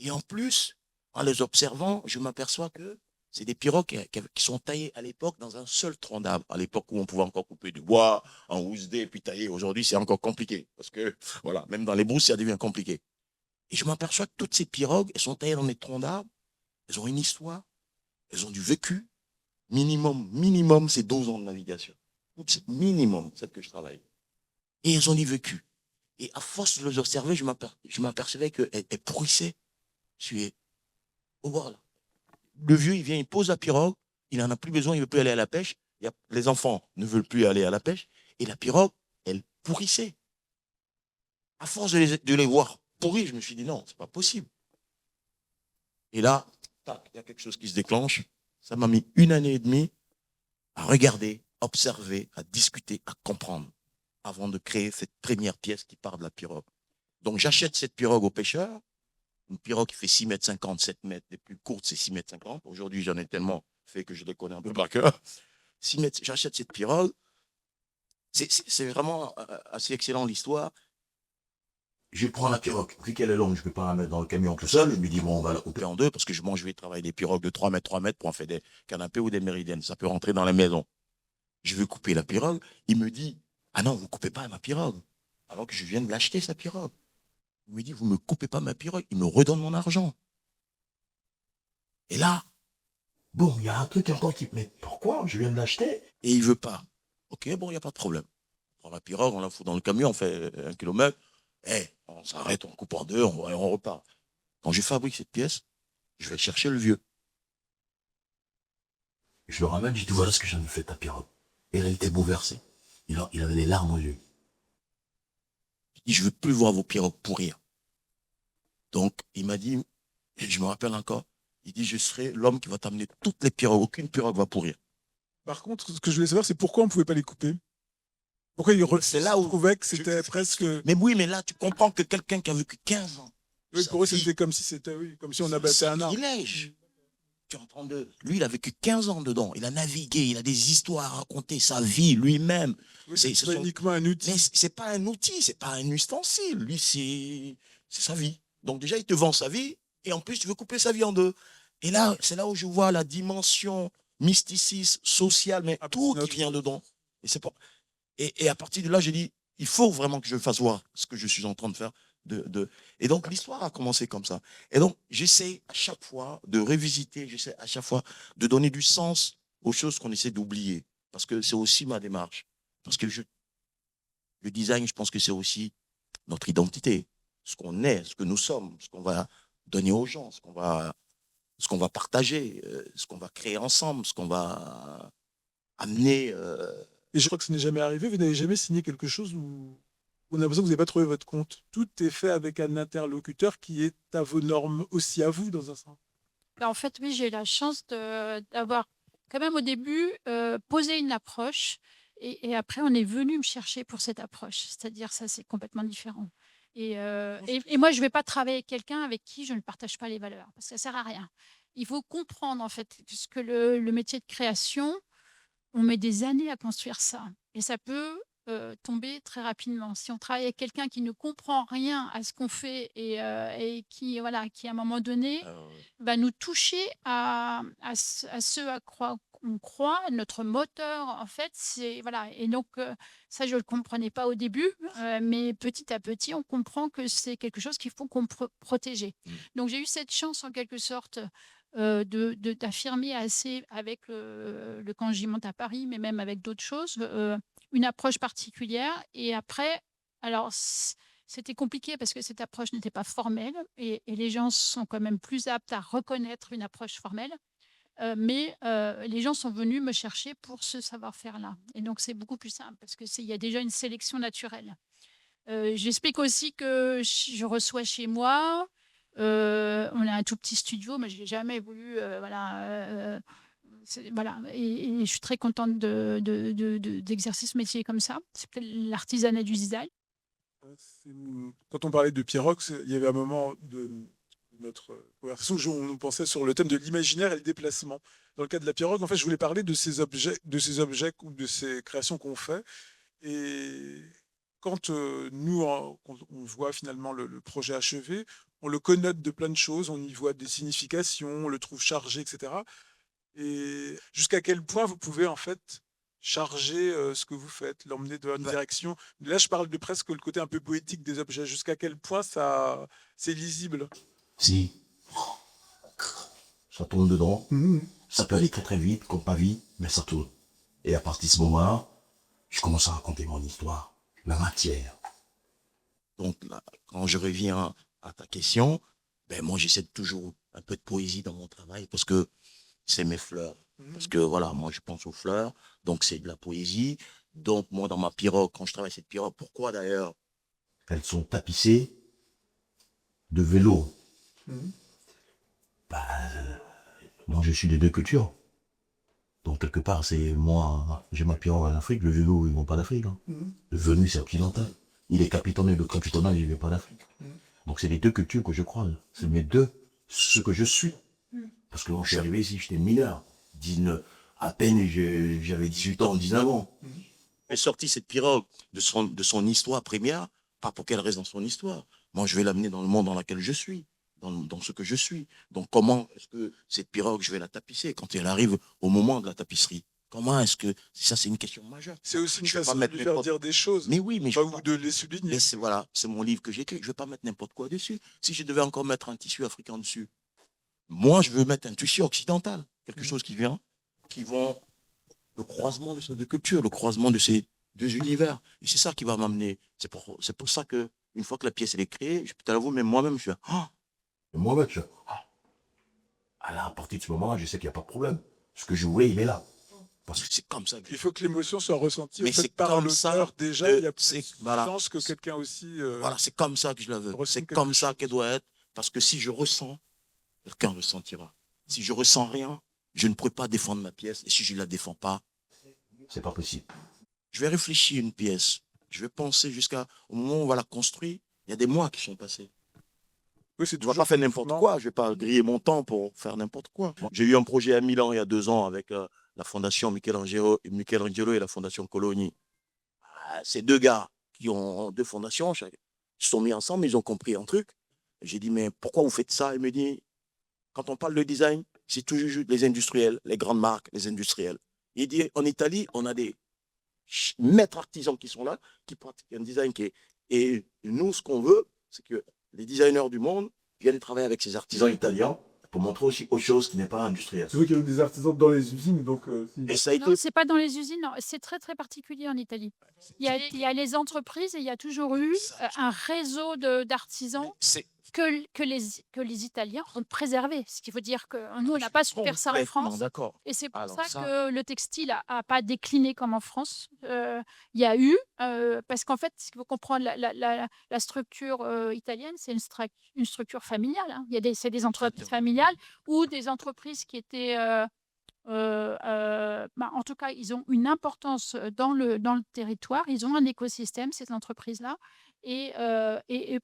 Et en plus, en les observant, je m'aperçois que C'est des pirogues qui sont taillées à l'époque dans un seul tronc d'arbre. À l'époque où on pouvait encore couper du bois en housse-dé puis tailler. Aujourd'hui, c'est encore compliqué. Parce que, voilà, même dans les brousses, ça devient compliqué. Et je m'aperçois que toutes ces pirogues, elles sont taillées dans des troncs d'arbres. Elles ont une histoire. Elles ont du vécu. Minimum, c'est 12 ans de navigation. Minimum, c'est que je travaille. Et elles ont du vécu. Et à force de les observer, je m'apercevais qu'elles pourrissaient. Je suis au bord là. Le vieux, il vient, il pose la pirogue, il n'en a plus besoin, il ne veut plus aller à la pêche. Les enfants ne veulent plus aller à la pêche. Et la pirogue, elle pourrissait. À force de les voir pourrir, je me suis dit non, c'est pas possible. Et là, tac, il y a quelque chose qui se déclenche. Ça m'a mis 1 année et demie à regarder, observer, à discuter, à comprendre, avant de créer cette première pièce qui part de la pirogue. Donc j'achète cette pirogue au pêcheur. Une pirogue qui fait 6,50 m, 7 mètres. Les plus courtes, c'est 6,50 m. Aujourd'hui, j'en ai tellement fait que je les connais un peu par cœur. 6 mètres, j'achète cette pirogue. C'est vraiment assez excellent l'histoire. Je prends la pirogue. Vu qu'elle est longue, je ne peux pas la mettre dans le camion tout seul. Je me dis, bon, on va la couper en deux parce que je vais travailler des pirogues de 3 mètres pour en faire des canapés ou des méridiennes. Ça peut rentrer dans la maison. Je veux couper la pirogue. Il me dit, ah non, vous ne coupez pas ma pirogue. Alors que je viens de l'acheter, sa pirogue. Il me dit, vous ne me coupez pas ma pirogue. Il me redonne mon argent. Et là, bon, il y a un truc encore qui... Mais pourquoi? Je viens de l'acheter. Et il ne veut pas. Ok, bon, il n'y a pas de problème. On prend la pirogue, on la fout dans le camion, on fait 1 kilomètre. On s'arrête, on coupe en deux, on repart. Quand je fabrique cette pièce, je vais chercher le vieux. Je le ramène, je dis, voilà ce que j'ai fait ta pirogue. Et il était bouleversé. Il avait des larmes aux yeux. Je dis, je ne veux plus voir vos pirogues pourrir. Donc, il m'a dit, je me rappelle encore, il dit, je serai l'homme qui va t'amener toutes les pirogues. Aucune pirogue va pourrir. Par contre, ce que je voulais savoir, c'est pourquoi on ne pouvait pas les couper. Pourquoi il trouvait que c'était presque... Mais oui, mais là, tu comprends que quelqu'un qui a vécu 15 ans... Oui, pour eux, c'était comme si comme si on abattait un arbre. Tu es en train de... Lui, il a vécu 15 ans dedans. Il a navigué, il a des histoires à raconter, sa vie, lui-même. Oui, c'est pas uniquement un outil. Mais c'est pas un outil, c'est pas un ustensile. Lui, c'est sa vie. Donc déjà, il te vend sa vie, et en plus, tu veux couper sa vie en deux. Et là, c'est là où je vois la dimension mysticiste, sociale, mais tout qui vient dedans. Et à partir de là, j'ai dit, il faut vraiment que je fasse voir ce que je suis en train de faire. Et donc, l'histoire a commencé comme ça. Et donc, j'essaie à chaque fois de revisiter, j'essaie à chaque fois de donner du sens aux choses qu'on essaie d'oublier. Parce que c'est aussi ma démarche. Parce que le design, je pense que c'est aussi notre identité. Ce qu'on est, ce que nous sommes, ce qu'on va donner aux gens, ce qu'on va partager, ce qu'on va créer ensemble, ce qu'on va amener... Et je crois que ce n'est jamais arrivé. Vous n'avez jamais signé quelque chose où on a l'impression que vous n'avez pas trouvé votre compte. Tout est fait avec un interlocuteur qui est à vos normes, aussi à vous, dans un sens. En fait, oui, j'ai eu la chance d'avoir quand même au début posé une approche et après, on est venu me chercher pour cette approche. C'est-à-dire, ça, c'est complètement différent. Et moi, je ne vais pas travailler avec quelqu'un avec qui je ne partage pas les valeurs parce que ça ne sert à rien. Il faut comprendre, en fait, que le métier de création, on met des années à construire ça. Et ça peut tomber très rapidement. Si on travaille avec quelqu'un qui ne comprend rien à ce qu'on fait et qui, à un moment donné, va nous toucher à ce à quoi on croit, notre moteur, en fait, c'est... Voilà. Et donc, ça, je ne le comprenais pas au début, mais petit à petit, on comprend que c'est quelque chose qu'il faut protéger. Donc, j'ai eu cette chance, en quelque sorte, d'affirmer assez avec quand j'y monte à Paris, mais même avec d'autres choses, une approche particulière. Et après, alors c'était compliqué parce que cette approche n'était pas formelle et les gens sont quand même plus aptes à reconnaître une approche formelle. Mais les gens sont venus me chercher pour ce savoir-faire-là. Et donc, c'est beaucoup plus simple parce qu'il y a déjà une sélection naturelle. J'explique aussi que je reçois chez moi. On a un tout petit studio, mais je n'ai jamais voulu. Voilà. Et je suis très contente d'exercer ce métier comme ça. C'est peut-être l'artisanat du design. Quand on parlait de pirogue, il y avait un moment de notre conversation où on pensait sur le thème de l'imaginaire et le déplacement. Dans le cas de la pirogue, en fait, je voulais parler de ces objets ou de ces créations qu'on fait. Et quand quand on voit finalement le projet achevé, on le connote de plein de choses, on y voit des significations, on le trouve chargé, etc. Et jusqu'à quel point vous pouvez en fait charger ce que vous faites, l'emmener dans une Bah, direction. Là, je parle de presque le côté un peu poétique des objets. Jusqu'à quel point ça, c'est lisible. si ça tourne dedans, ça peut aller très très vite, comme pas vite, mais ça tourne. Et à partir de ce moment-là, je commence à raconter mon histoire, la matière. Donc là, quand je reviens à ta question, ben moi j'essaie toujours un peu de poésie dans mon travail parce que c'est mes fleurs. Parce que voilà, moi je pense aux fleurs, donc c'est de la poésie. Donc moi dans ma pirogue, quand je travaille cette pirogue, pourquoi d'ailleurs elles sont tapissées de vélo? Bah, moi je suis des deux cultures. Donc quelque part, c'est moi, j'ai ma pirogue en Afrique, le vélo, ils vont pas d'Afrique. Hein. Le venu, c'est occidental. Il est capitonné, le capitonnage, il vient pas d'Afrique. Donc c'est les deux cultures que je croise. C'est mes deux, ce que je suis. Parce que quand je suis arrivé ici, j'étais mineur. À peine j'avais 18 ans, 19 ans. J'ai sorti cette pirogue de son histoire première, pas pour qu'elle reste dans son histoire. Moi, je vais l'amener dans le monde dans lequel je suis, dans ce que je suis. Donc, comment est-ce que cette pirogue, je vais la tapisser quand elle arrive au moment de la tapisserie? Comment est-ce que... Ça, c'est une question majeure. C'est aussi une Je vais façon pas de mettre lui faire n'importe... dire des choses, Mais oui, mais je pas vais vous pas... de les souligner. Mais c'est voilà, c'est mon livre que j'ai écrit. Je vais pas mettre n'importe quoi dessus. Si je devais encore mettre un tissu africain dessus, moi, je veux mettre un tissu occidental, quelque chose qui vient, qui vont le croisement de ces deux cultures, le croisement de ces deux univers. Et c'est ça qui va m'amener. C'est pour ça que une fois que la pièce elle est créée, je peux t'avouer, même moi-même, je fais ah. Et moi-même, je fais ah. Alors, à partir de ce moment-là, je sais qu'il n'y a pas de problème. Ce que je voulais, il est là. Parce que c'est comme ça. Il faut que l'émotion soit ressentie Mais en fait, c'est par comme ça. l'auteur. Déjà, il y a plus de Voilà. chance que quelqu'un aussi Voilà, c'est comme ça que je la veux. ressente C'est quelque comme ça chose. qu'elle doit être. Parce que si je ressens, quelqu'un ressentira. Si je ressens rien, je ne pourrai pas défendre ma pièce. Et si je ne la défends pas, c'est pas possible. Je vais réfléchir une pièce. Je vais penser jusqu'au moment où on va la construire. Il y a des mois qui sont passés. Oui, c'est Je ne vais toujours pas faire n'importe mouvement. quoi. Je ne vais pas griller mon temps pour faire n'importe quoi. J'ai eu un projet à Milan il y a 2 ans avec la fondation Michelangelo et la fondation Cologni. Ces deux gars qui ont deux fondations, ils se sont mis ensemble, ils ont compris un truc. J'ai dit, mais pourquoi vous faites ça? Il me dit, quand on parle de design, c'est toujours les industriels, les grandes marques, les industriels. Il dit, en Italie, on a des maîtres artisans qui sont là, qui pratiquent un design qui est... Et nous, ce qu'on veut, c'est que les designers du monde viennent travailler avec ces artisans italiens pour montrer aussi autre chose qui n'est pas industrielle. C'est vrai qu'il y a des artisans dans les usines, donc Et ça a été... Non, c'est pas dans les usines, non. C'est très très particulier en Italie. Il y a les entreprises et il y a toujours eu un réseau d'artisans que les Italiens ont préservé. Ce qui veut dire que nous, on n'a pas su faire ça en France. D'accord. Et c'est pour Alors, ça que le textile a pas décliné comme en France. Il y a eu, parce qu'en fait, il faut comprendre la structure italienne, c'est une structure familiale. Hein. C'est des entreprises familiales ou des entreprises qui étaient... en tout cas, ils ont une importance dans le territoire. Ils ont un écosystème, ces entreprises-là. Et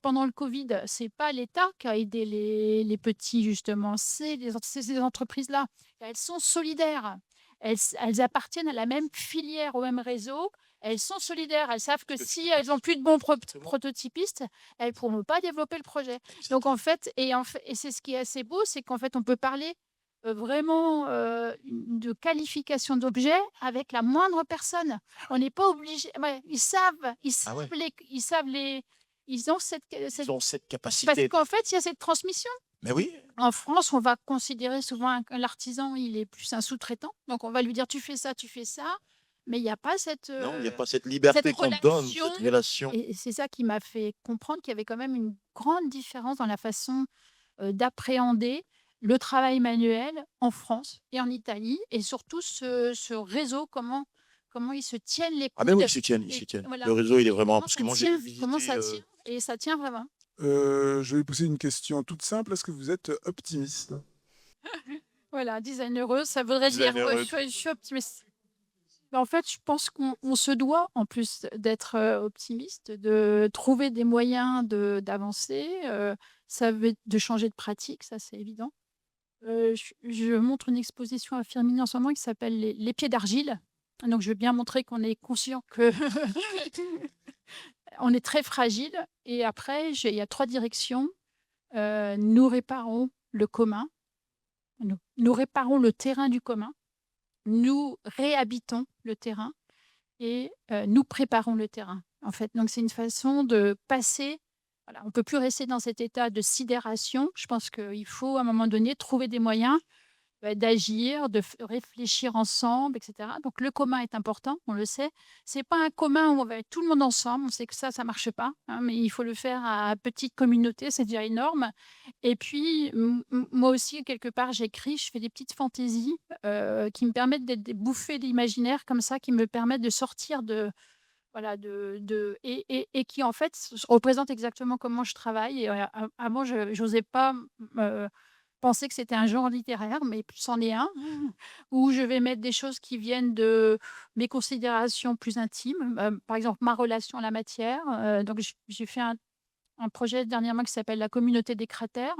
pendant le Covid, c'est pas l'État qui a aidé les petits, justement. C'est ces entreprises-là. Elles sont solidaires. Elles appartiennent à la même filière, au même réseau. Elles sont solidaires. Elles savent que si elles n'ont plus de bons prototypistes, elles ne pourront pas développer le projet. Donc, en fait, et c'est ce qui est assez beau, c'est qu'en fait, on peut parler vraiment de qualification d'objets avec la moindre personne. On n'est pas obligé. Ouais, ils ont cette capacité. Parce qu'en fait, il y a cette transmission. Mais oui. En France, on va considérer souvent que l'artisan, il est plus un sous-traitant. Donc, on va lui dire, tu fais ça. Mais il n'y a pas cette... non, il n'y a pas cette liberté qu'on donne, cette relation. Et c'est ça qui m'a fait comprendre qu'il y avait quand même une grande différence dans la façon d'appréhender le travail manuel en France et en Italie, et surtout ce réseau, comment ils se tiennent les coudes. Ah ben oui, ils se tiennent. Voilà. Le réseau, il est vraiment... Parce que moi, j'ai visité, comment ça tient, et ça tient vraiment. Je vais vous poser une question toute simple. Est-ce que vous êtes optimiste? Voilà, design heureux, ça voudrait dire je suis optimiste. En fait, je pense qu'on se doit, en plus d'être optimiste, de trouver des moyens d'avancer, de changer de pratique, ça c'est évident. Je montre une exposition à Firminy en ce moment qui s'appelle les pieds d'argile. Donc, je veux bien montrer qu'on est conscient que on est très fragile. Et après, il y a 3 directions. Nous réparons le commun. Nous réparons le terrain du commun, nous réhabitons le terrain et nous préparons le terrain, en fait. Donc, c'est une façon de passer. Voilà, on ne peut plus rester dans cet état de sidération. Je pense qu'il faut, à un moment donné, trouver des moyens d'agir, réfléchir ensemble, etc. Donc, le commun est important, on le sait. Ce n'est pas un commun où on va être tout le monde ensemble. On sait que ça ne marche pas, hein, mais il faut le faire à petite communauté, c'est déjà énorme. Et puis, moi aussi, quelque part, j'écris, je fais des petites fantaisies qui me permettent d'être des bouffées d'imaginaire comme ça, qui me permettent de sortir de... Voilà, et qui, en fait, représente exactement comment je travaille. Et avant, je n'osais pas penser que c'était un genre littéraire, mais c'en est un, où je vais mettre des choses qui viennent de mes considérations plus intimes, par exemple ma relation à la matière. Donc j'ai fait un projet dernièrement qui s'appelle La communauté des cratères.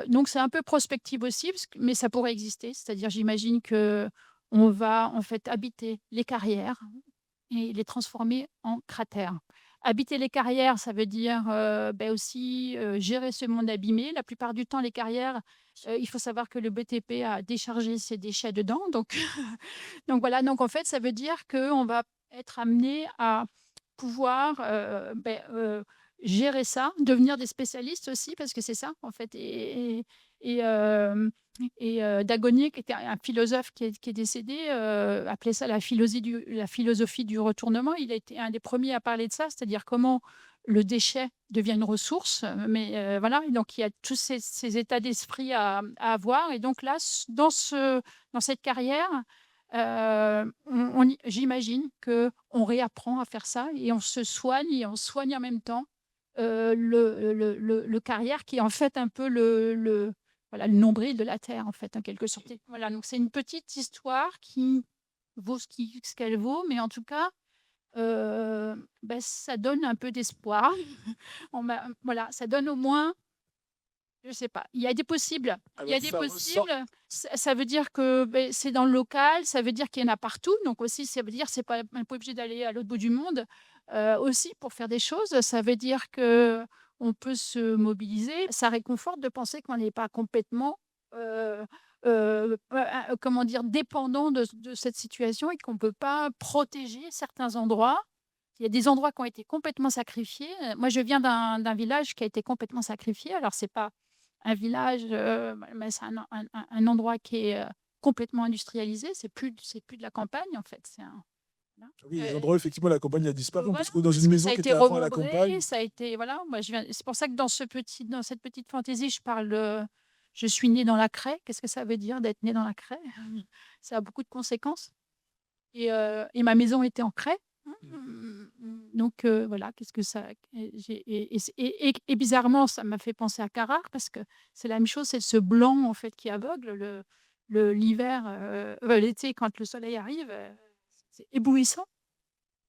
Donc c'est un peu prospective aussi, mais ça pourrait exister. C'est-à-dire, j'imagine que on va en fait habiter les carrières et les transformer en cratères. Habiter les carrières, ça veut dire aussi gérer ce monde abîmé. La plupart du temps, les carrières, il faut savoir que le BTP a déchargé ses déchets dedans. Donc, donc voilà, donc en fait, ça veut dire qu'on va être amené à pouvoir gérer ça, devenir des spécialistes aussi, parce que c'est ça, en fait. Dagonier, qui était un philosophe qui est décédé, appelait ça la philosophie du retournement. Il a été un des premiers à parler de ça, c'est-à-dire comment le déchet devient une ressource. Mais voilà, donc il y a tous ces états d'esprit à avoir. Et donc là, dans cette carrière, j'imagine qu'on réapprend à faire ça et on se soigne et on soigne en même temps le carrière qui est en fait un peu voilà, le nombril de la Terre, en fait, en quelque sorte. Voilà, donc c'est une petite histoire qui vaut ce qu'elle vaut, mais en tout cas, ça donne un peu d'espoir. Voilà, ça donne au moins, je ne sais pas, il y a des possibles. Il y a des possibles. Ça veut dire que c'est dans le local, ça veut dire qu'il y en a partout. Donc aussi, ça veut dire que c'est pas obligé d'aller à l'autre bout du monde. Aussi, pour faire des choses, ça veut dire que on peut se mobiliser. Ça réconforte de penser qu'on n'est pas complètement comment dire, dépendant de cette situation et qu'on ne peut pas protéger certains endroits. Il y a des endroits qui ont été complètement sacrifiés. Moi, je viens d'un village qui a été complètement sacrifié. Alors, ce n'est pas un village, mais c'est un endroit qui est complètement industrialisé. C'est plus de la campagne, en fait. Voilà. Oui, les endroits, effectivement, la campagne a disparu. Voilà, Parce que dans une maison qui était avant à la remembré, campagne. ça a été, voilà, moi, c'est pour ça que dans cette petite fantaisie, je parle je suis née dans la craie. Qu'est-ce que ça veut dire d'être née dans la craie? Ça a beaucoup de conséquences. Et ma maison était en craie. Donc voilà, qu'est-ce que ça... Et bizarrement, ça m'a fait penser à Carrare, parce que c'est la même chose, c'est ce blanc, en fait, qui aveugle. L'hiver, l'été, quand le soleil arrive, c'est éblouissant.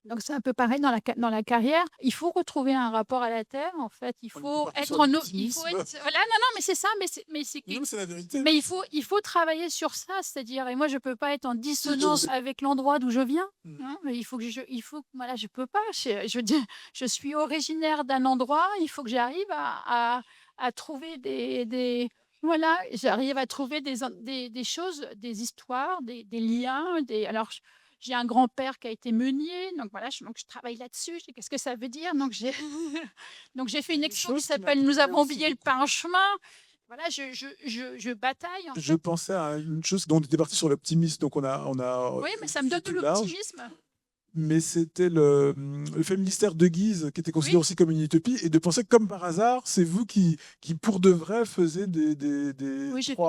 Donc c'est un peu pareil dans la carrière. Il faut retrouver un rapport à la terre, en fait. Il faut être en eau. Voilà, non, mais c'est ça, mais c'est la vérité. mais il faut travailler sur ça, c'est-à-dire, et moi je peux pas être en dissonance avec l'endroit d'où je viens. Hein, il faut voilà, je peux pas. Je veux dire, je suis originaire d'un endroit. Il faut que j'arrive à trouver voilà, j'arrive à trouver des choses, des histoires, des liens. Alors, j'ai un grand-père qui a été meunier, donc voilà, je travaille là-dessus. Qu'est-ce que ça veut dire? Donc j'ai fait une expo qui s'appelle « Nous avons oublié le pain en chemin ». Voilà, je bataille. Je pensais à une chose dont on était parti sur l'optimisme, donc on a. Oui, mais ça me donne de l'optimisme. Mais c'était le fait ministère de Guise qui était considéré aussi comme une utopie, et de penser que, comme par hasard, c'est vous qui pour de vrai faisiez des oui, j'ai fait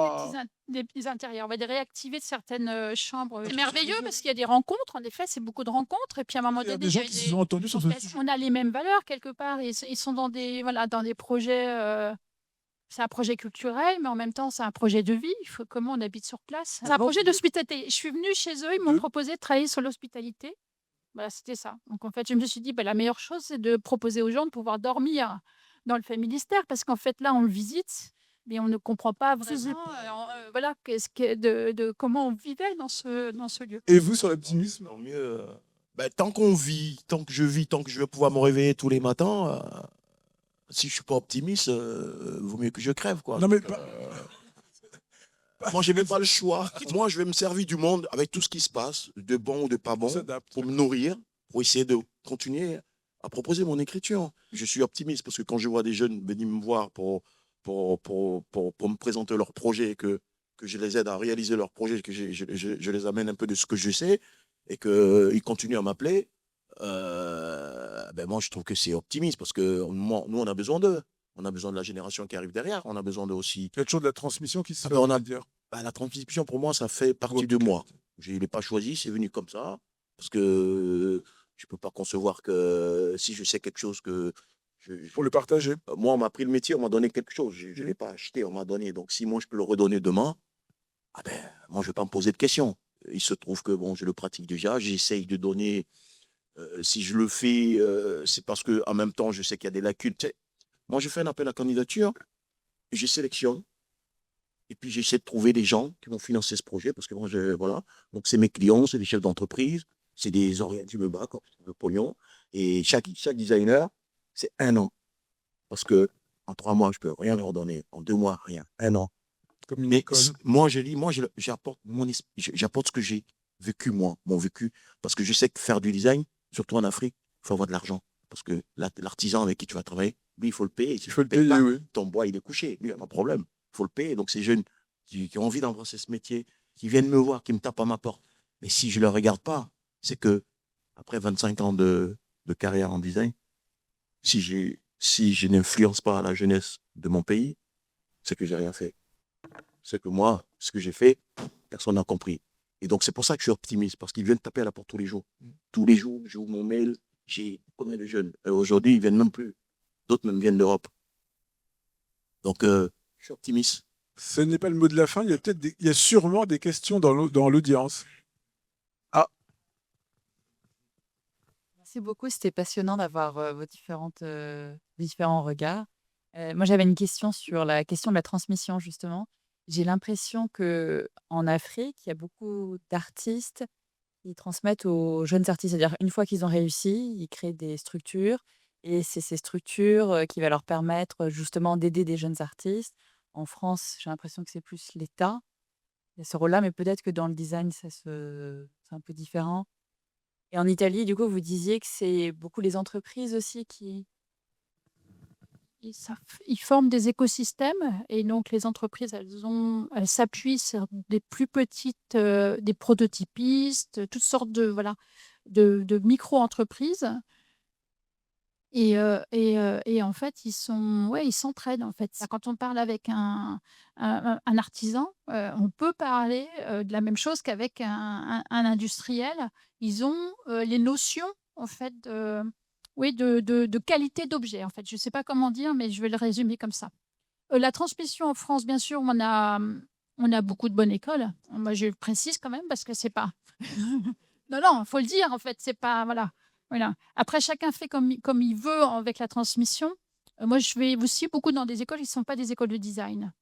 des petits intérieurs. On va réactiver certaines chambres. C'est merveilleux parce qu'il y a des rencontres. En effet, c'est beaucoup de rencontres. Et puis à un moment donné, il y a des gens qui se sont entendus sur ce sujet. On a les mêmes valeurs quelque part. Ils sont dans des projets. C'est un projet culturel, mais en même temps, c'est un projet de vie. Comment on habite sur place. C'est un projet d'hospitalité. Je suis venue chez eux, ils m'ont proposé de travailler sur l'hospitalité. Voilà, c'était ça. Donc, en fait, je me suis dit, la meilleure chose, c'est de proposer aux gens de pouvoir dormir dans le Familistère, parce qu'en fait, là, on le visite, mais on ne comprend pas vraiment voilà, comment on vivait dans ce lieu. Et vous, sur l'optimisme? Tant mieux. Tant qu'on vit, tant que je vis, tant que je vais pouvoir me réveiller tous les matins, si je ne suis pas optimiste, vaut mieux que je crève, quoi. Non, mais Moi, j'ai même pas le choix. Moi, je vais me servir du monde avec tout ce qui se passe, de bon ou de pas On bon, s'adapte. pour me nourrir, pour essayer de continuer à proposer mon écriture. Je suis optimiste parce que quand je vois des jeunes venir me voir pour me présenter leurs projets, que je les aide à réaliser leurs projets, que je les amène un peu de ce que je sais et qu'ils continuent à m'appeler, ben moi, je trouve que c'est optimiste parce que nous, on a besoin d'eux. On a besoin de la génération qui arrive derrière. On a besoin d'eux aussi. Il y a toujours de la transmission qui se Ah fait, ben, on va dire. La transmission, pour moi, ça fait partie de Ok. moi. Je ne l'ai pas choisi, c'est venu comme ça. Parce que je ne peux pas concevoir que si je sais quelque chose que. Pour le partager. Moi, on m'a pris le métier, on m'a donné quelque chose. Je ne l'ai pas acheté, on m'a donné. Donc, si moi, je peux le redonner demain, ah ben, moi, je ne vais pas me poser de questions. Il se trouve que bon, je le pratique déjà. J'essaye de donner. Si je le fais, c'est parce qu'en même temps, je sais qu'il y a des lacunes. Tu sais, moi, je fais un appel à candidature, et je sélectionne. Et puis, j'essaie de trouver des gens qui vont financer ce projet parce que moi, voilà. Donc, c'est mes clients, c'est des chefs d'entreprise, c'est des orientés qui me battent, le pognon. Et chaque designer, c'est 1 an. Parce que en 3 mois, je peux rien leur donner. En 2 mois, rien. 1 an. Comme une Mais école. moi, j'apporte j'apporte ce que j'ai vécu, moi, mon vécu. Parce que je sais que faire du design, surtout en Afrique, il faut avoir de l'argent. Parce que l'artisan avec qui tu vas travailler, lui, il faut le payer. Il faut le payer, oui. Ton bois, il est couché. Lui, il n'a pas de problème. Il faut le payer. Donc, ces jeunes qui ont envie d'embrasser ce métier, qui viennent me voir, qui me tapent à ma porte. Mais si je ne le regarde pas, c'est que après 25 ans de carrière en design, si je n'influence pas la jeunesse de mon pays, c'est que j'ai rien fait. C'est que moi, ce que j'ai fait, personne n'a compris. Et donc, c'est pour ça que je suis optimiste, parce qu'ils viennent taper à la porte tous les jours. Tous les jours, j'ouvre mon mail, j'ai combien de jeunes. Aujourd'hui, ils ne viennent même plus. D'autres même viennent d'Europe. Donc, je suis optimiste. Ce n'est pas le mot de la fin. Il y a sûrement des questions dans l'audience. Ah, Merci beaucoup, c'était passionnant d'avoir vos différents regards. Moi, j'avais une question sur la question de la transmission, justement. J'ai l'impression que en Afrique, il y a beaucoup d'artistes qui transmettent aux jeunes artistes. C'est-à-dire, une fois qu'ils ont réussi, ils créent des structures et c'est ces structures qui va leur permettre justement d'aider des jeunes artistes. En France, j'ai l'impression que c'est plus l'État. Il y a ce rôle-là, mais peut-être que dans le design, c'est un peu différent. Et en Italie, du coup, vous disiez que c'est beaucoup les entreprises aussi qui... Ils forment des écosystèmes et donc les entreprises, elles s'appuient sur des plus petites, des prototypistes, toutes sortes de, voilà, de micro-entreprises. Et en fait, ils s'entraident, en fait. Quand on parle avec un artisan, on peut parler de la même chose qu'avec un industriel. Ils ont les notions, en fait, de qualité d'objet, en fait. Je ne sais pas comment dire, mais je vais le résumer comme ça. La transmission en France, bien sûr, on a beaucoup de bonnes écoles. Moi, je le précise quand même parce que c'est pas... Non, il faut le dire, en fait, c'est pas... Voilà. Voilà. Après, chacun fait comme il veut avec la transmission. Moi, je vais aussi beaucoup dans des écoles qui ne sont pas des écoles de design.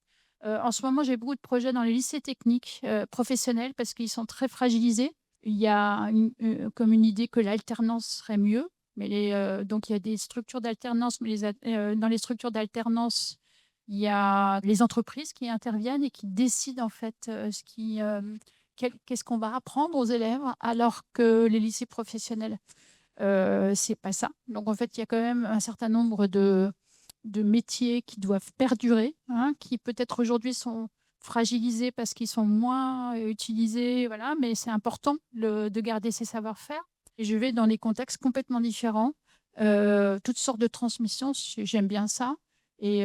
En ce moment, j'ai beaucoup de projets dans les lycées techniques professionnels parce qu'ils sont très fragilisés. Il y a comme une idée que l'alternance serait mieux. Mais donc, il y a des structures d'alternance, mais dans les structures d'alternance, il y a les entreprises qui interviennent et qui décident en fait qu'est-ce qu'on va apprendre aux élèves, alors que les lycées professionnels, c'est pas ça. Donc en fait, il y a quand même un certain nombre de métiers qui doivent perdurer, hein, qui peut-être aujourd'hui sont fragilisés parce qu'ils sont moins utilisés, voilà, mais c'est important de garder ces savoir-faire. Et je vais dans des contextes complètement différents, toutes sortes de transmissions, j'aime bien ça. Et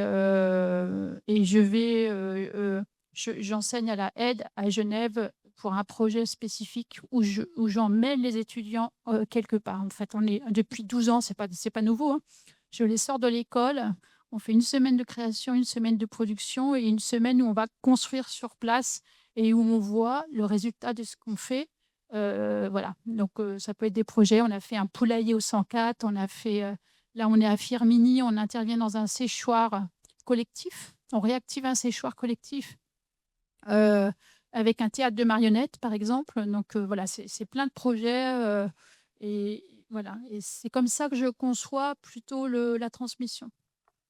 j'enseigne à la aide à Genève pour un projet spécifique où j'emmène les étudiants quelque part. En fait, depuis 12 ans, c'est pas nouveau, hein. Je les sors de l'école, on fait une semaine de création, une semaine de production et une semaine où on va construire sur place et où on voit le résultat de ce qu'on fait. Voilà, donc ça peut être des projets. On a fait un poulailler au 104, là on est à Firminy, on intervient dans un séchoir collectif, on réactive un séchoir collectif avec un théâtre de marionnettes par exemple. Donc voilà, c'est plein de projets et voilà, et c'est comme ça que je conçois plutôt la transmission.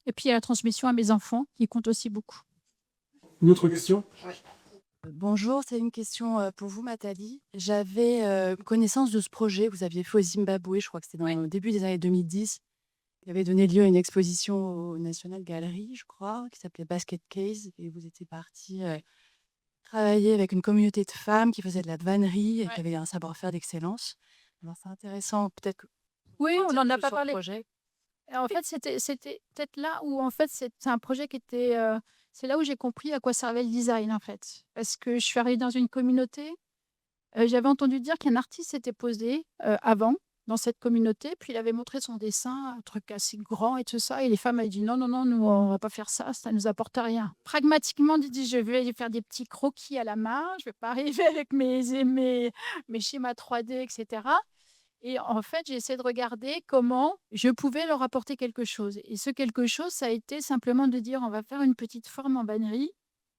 Et puis il y a la transmission à mes enfants qui compte aussi beaucoup. Une autre question? Bonjour, c'est une question pour vous, Nathalie. J'avais connaissance de ce projet que vous aviez fait au Zimbabwe, je crois que c'était dans le début des années 2010, qui avait donné lieu à une exposition au National Gallery, je crois, qui s'appelait Basket Case. Et vous étiez parti travailler avec une communauté de femmes qui faisaient de la vannerie et qui Ouais. avaient un savoir-faire d'excellence. Alors, c'est intéressant, peut-être que Oui, vous en on dire n'en a plus pas sur le parlé. projet. Et en fait, c'était peut-être là où, en fait, c'est un projet qui était. C'est là où j'ai compris à quoi servait le design, en fait. Parce que je suis arrivée dans une communauté. J'avais entendu dire qu'un artiste s'était posé avant dans cette communauté, puis il avait montré son dessin, un truc assez grand et tout ça. Et les femmes avaient dit non, non, non, nous, on va pas faire ça, ça nous apporte rien. Pragmatiquement, il dit je vais faire des petits croquis à la main, je vais pas arriver avec mes schémas 3D, etc. Et en fait, j'ai essayé de regarder comment je pouvais leur apporter quelque chose. Et ce quelque chose, ça a été simplement de dire on va faire une petite forme en vannerie,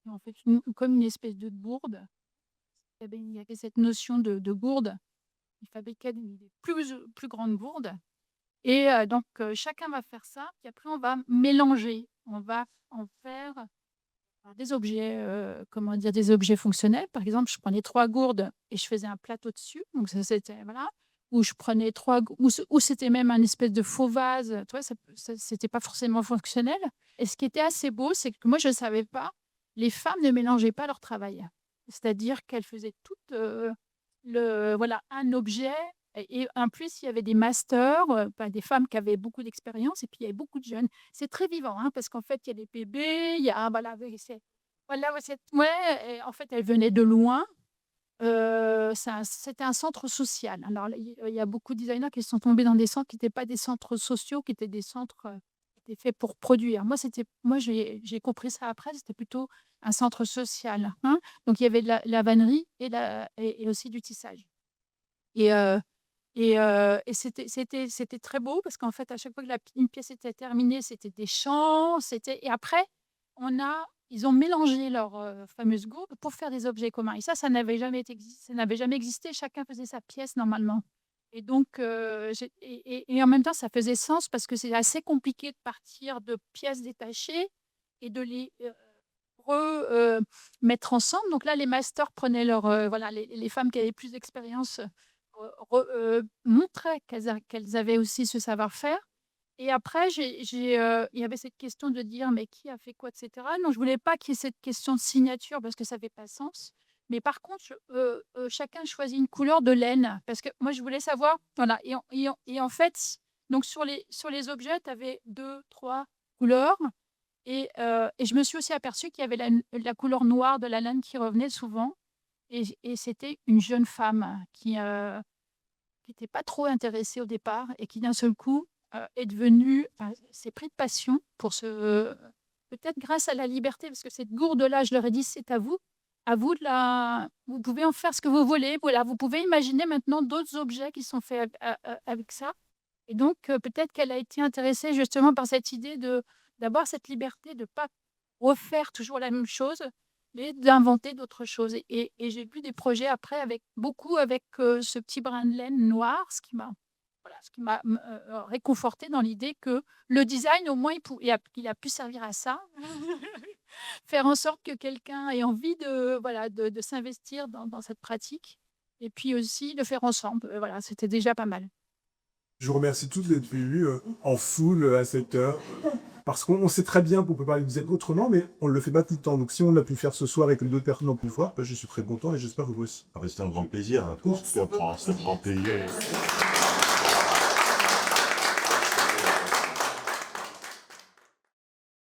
et en fait, comme une espèce de gourde. Il y avait cette notion de gourde. Ils fabriquaient des plus grandes gourdes. Et donc, chacun va faire ça. Puis après, on va mélanger. On va en faire des objets, comment dire, des objets fonctionnels. Par exemple, je prenais 3 gourdes et je faisais un plateau dessus. Donc, ça, c'était, voilà. Ou je prenais 3, ou c'était même un espèce de faux vase. Tu vois, c'était pas forcément fonctionnel. Et ce qui était assez beau, c'est que moi, je ne savais pas, les femmes ne mélangeaient pas leur travail. C'est-à-dire qu'elles faisaient toutes voilà, un objet. Et en plus, il y avait des masters, des femmes qui avaient beaucoup d'expérience, et puis il y avait beaucoup de jeunes. C'est très vivant, hein, parce qu'en fait, il y a des bébés, il y a, voilà, oui, voilà, ouais, ouais, et en fait, elles venaient de loin. C'était un centre social. Alors, il y a beaucoup de designers qui sont tombés dans des centres qui n'étaient pas des centres sociaux, qui étaient des centres qui étaient faits pour produire. Moi, j'ai compris ça après, c'était plutôt un centre social, hein. Donc, il y avait de la vannerie et aussi du tissage. Et, c'était très beau parce qu'en fait, à chaque fois que une pièce était terminée, c'était des chants. Et après, ils ont mélangé leurs fameuses gourdes pour faire des objets communs. Et ça n'avait jamais ça n'avait jamais existé. Chacun faisait sa pièce normalement. Et donc, et en même temps, ça faisait sens parce que c'est assez compliqué de partir de pièces détachées et de les mettre ensemble. Donc là, les masters prenaient voilà, les femmes qui avaient plus d'expérience montraient qu'elles avaient aussi ce savoir-faire. Et après, il y avait cette question de dire mais qui a fait quoi, etc. Non, je voulais pas qu'il y ait cette question de signature parce que ça fait pas sens. Mais par contre, chacun choisit une couleur de laine parce que moi, je voulais savoir. Voilà. Et en fait, donc sur les objets, tu avais 2, 3 couleurs. Et je me suis aussi aperçue qu'il y avait la couleur noire de la laine qui revenait souvent. Et c'était une jeune femme qui n'était pas trop intéressée au départ et qui d'un seul coup est devenue, s'est pris de passion pour peut-être grâce à la liberté, parce que cette gourde-là, je leur ai dit, c'est à vous vous pouvez en faire ce que vous voulez. Voilà, vous pouvez imaginer maintenant d'autres objets qui sont faits avec ça. Et donc, peut-être qu'elle a été intéressée justement par cette idée d'avoir cette liberté de ne pas refaire toujours la même chose, mais d'inventer d'autres choses. Et j'ai vu des projets après avec ce petit brin de laine noir, ce qui m'a réconforté dans l'idée que le design, au moins, il a pu servir à ça, faire en sorte que quelqu'un ait envie de s'investir dans cette pratique, et puis aussi de faire ensemble. Voilà, c'était déjà pas mal. Je vous remercie tous d'être venus en foule à cette heure. Parce qu'on sait très bien qu'on peut parler de Z autrement, mais on ne le fait pas tout le temps. Donc si on a pu le faire ce soir et que d'autres personnes ont pu le voir, je suis très content et j'espère que vous aussi. C'est un grand plaisir. C'est un grand plaisir.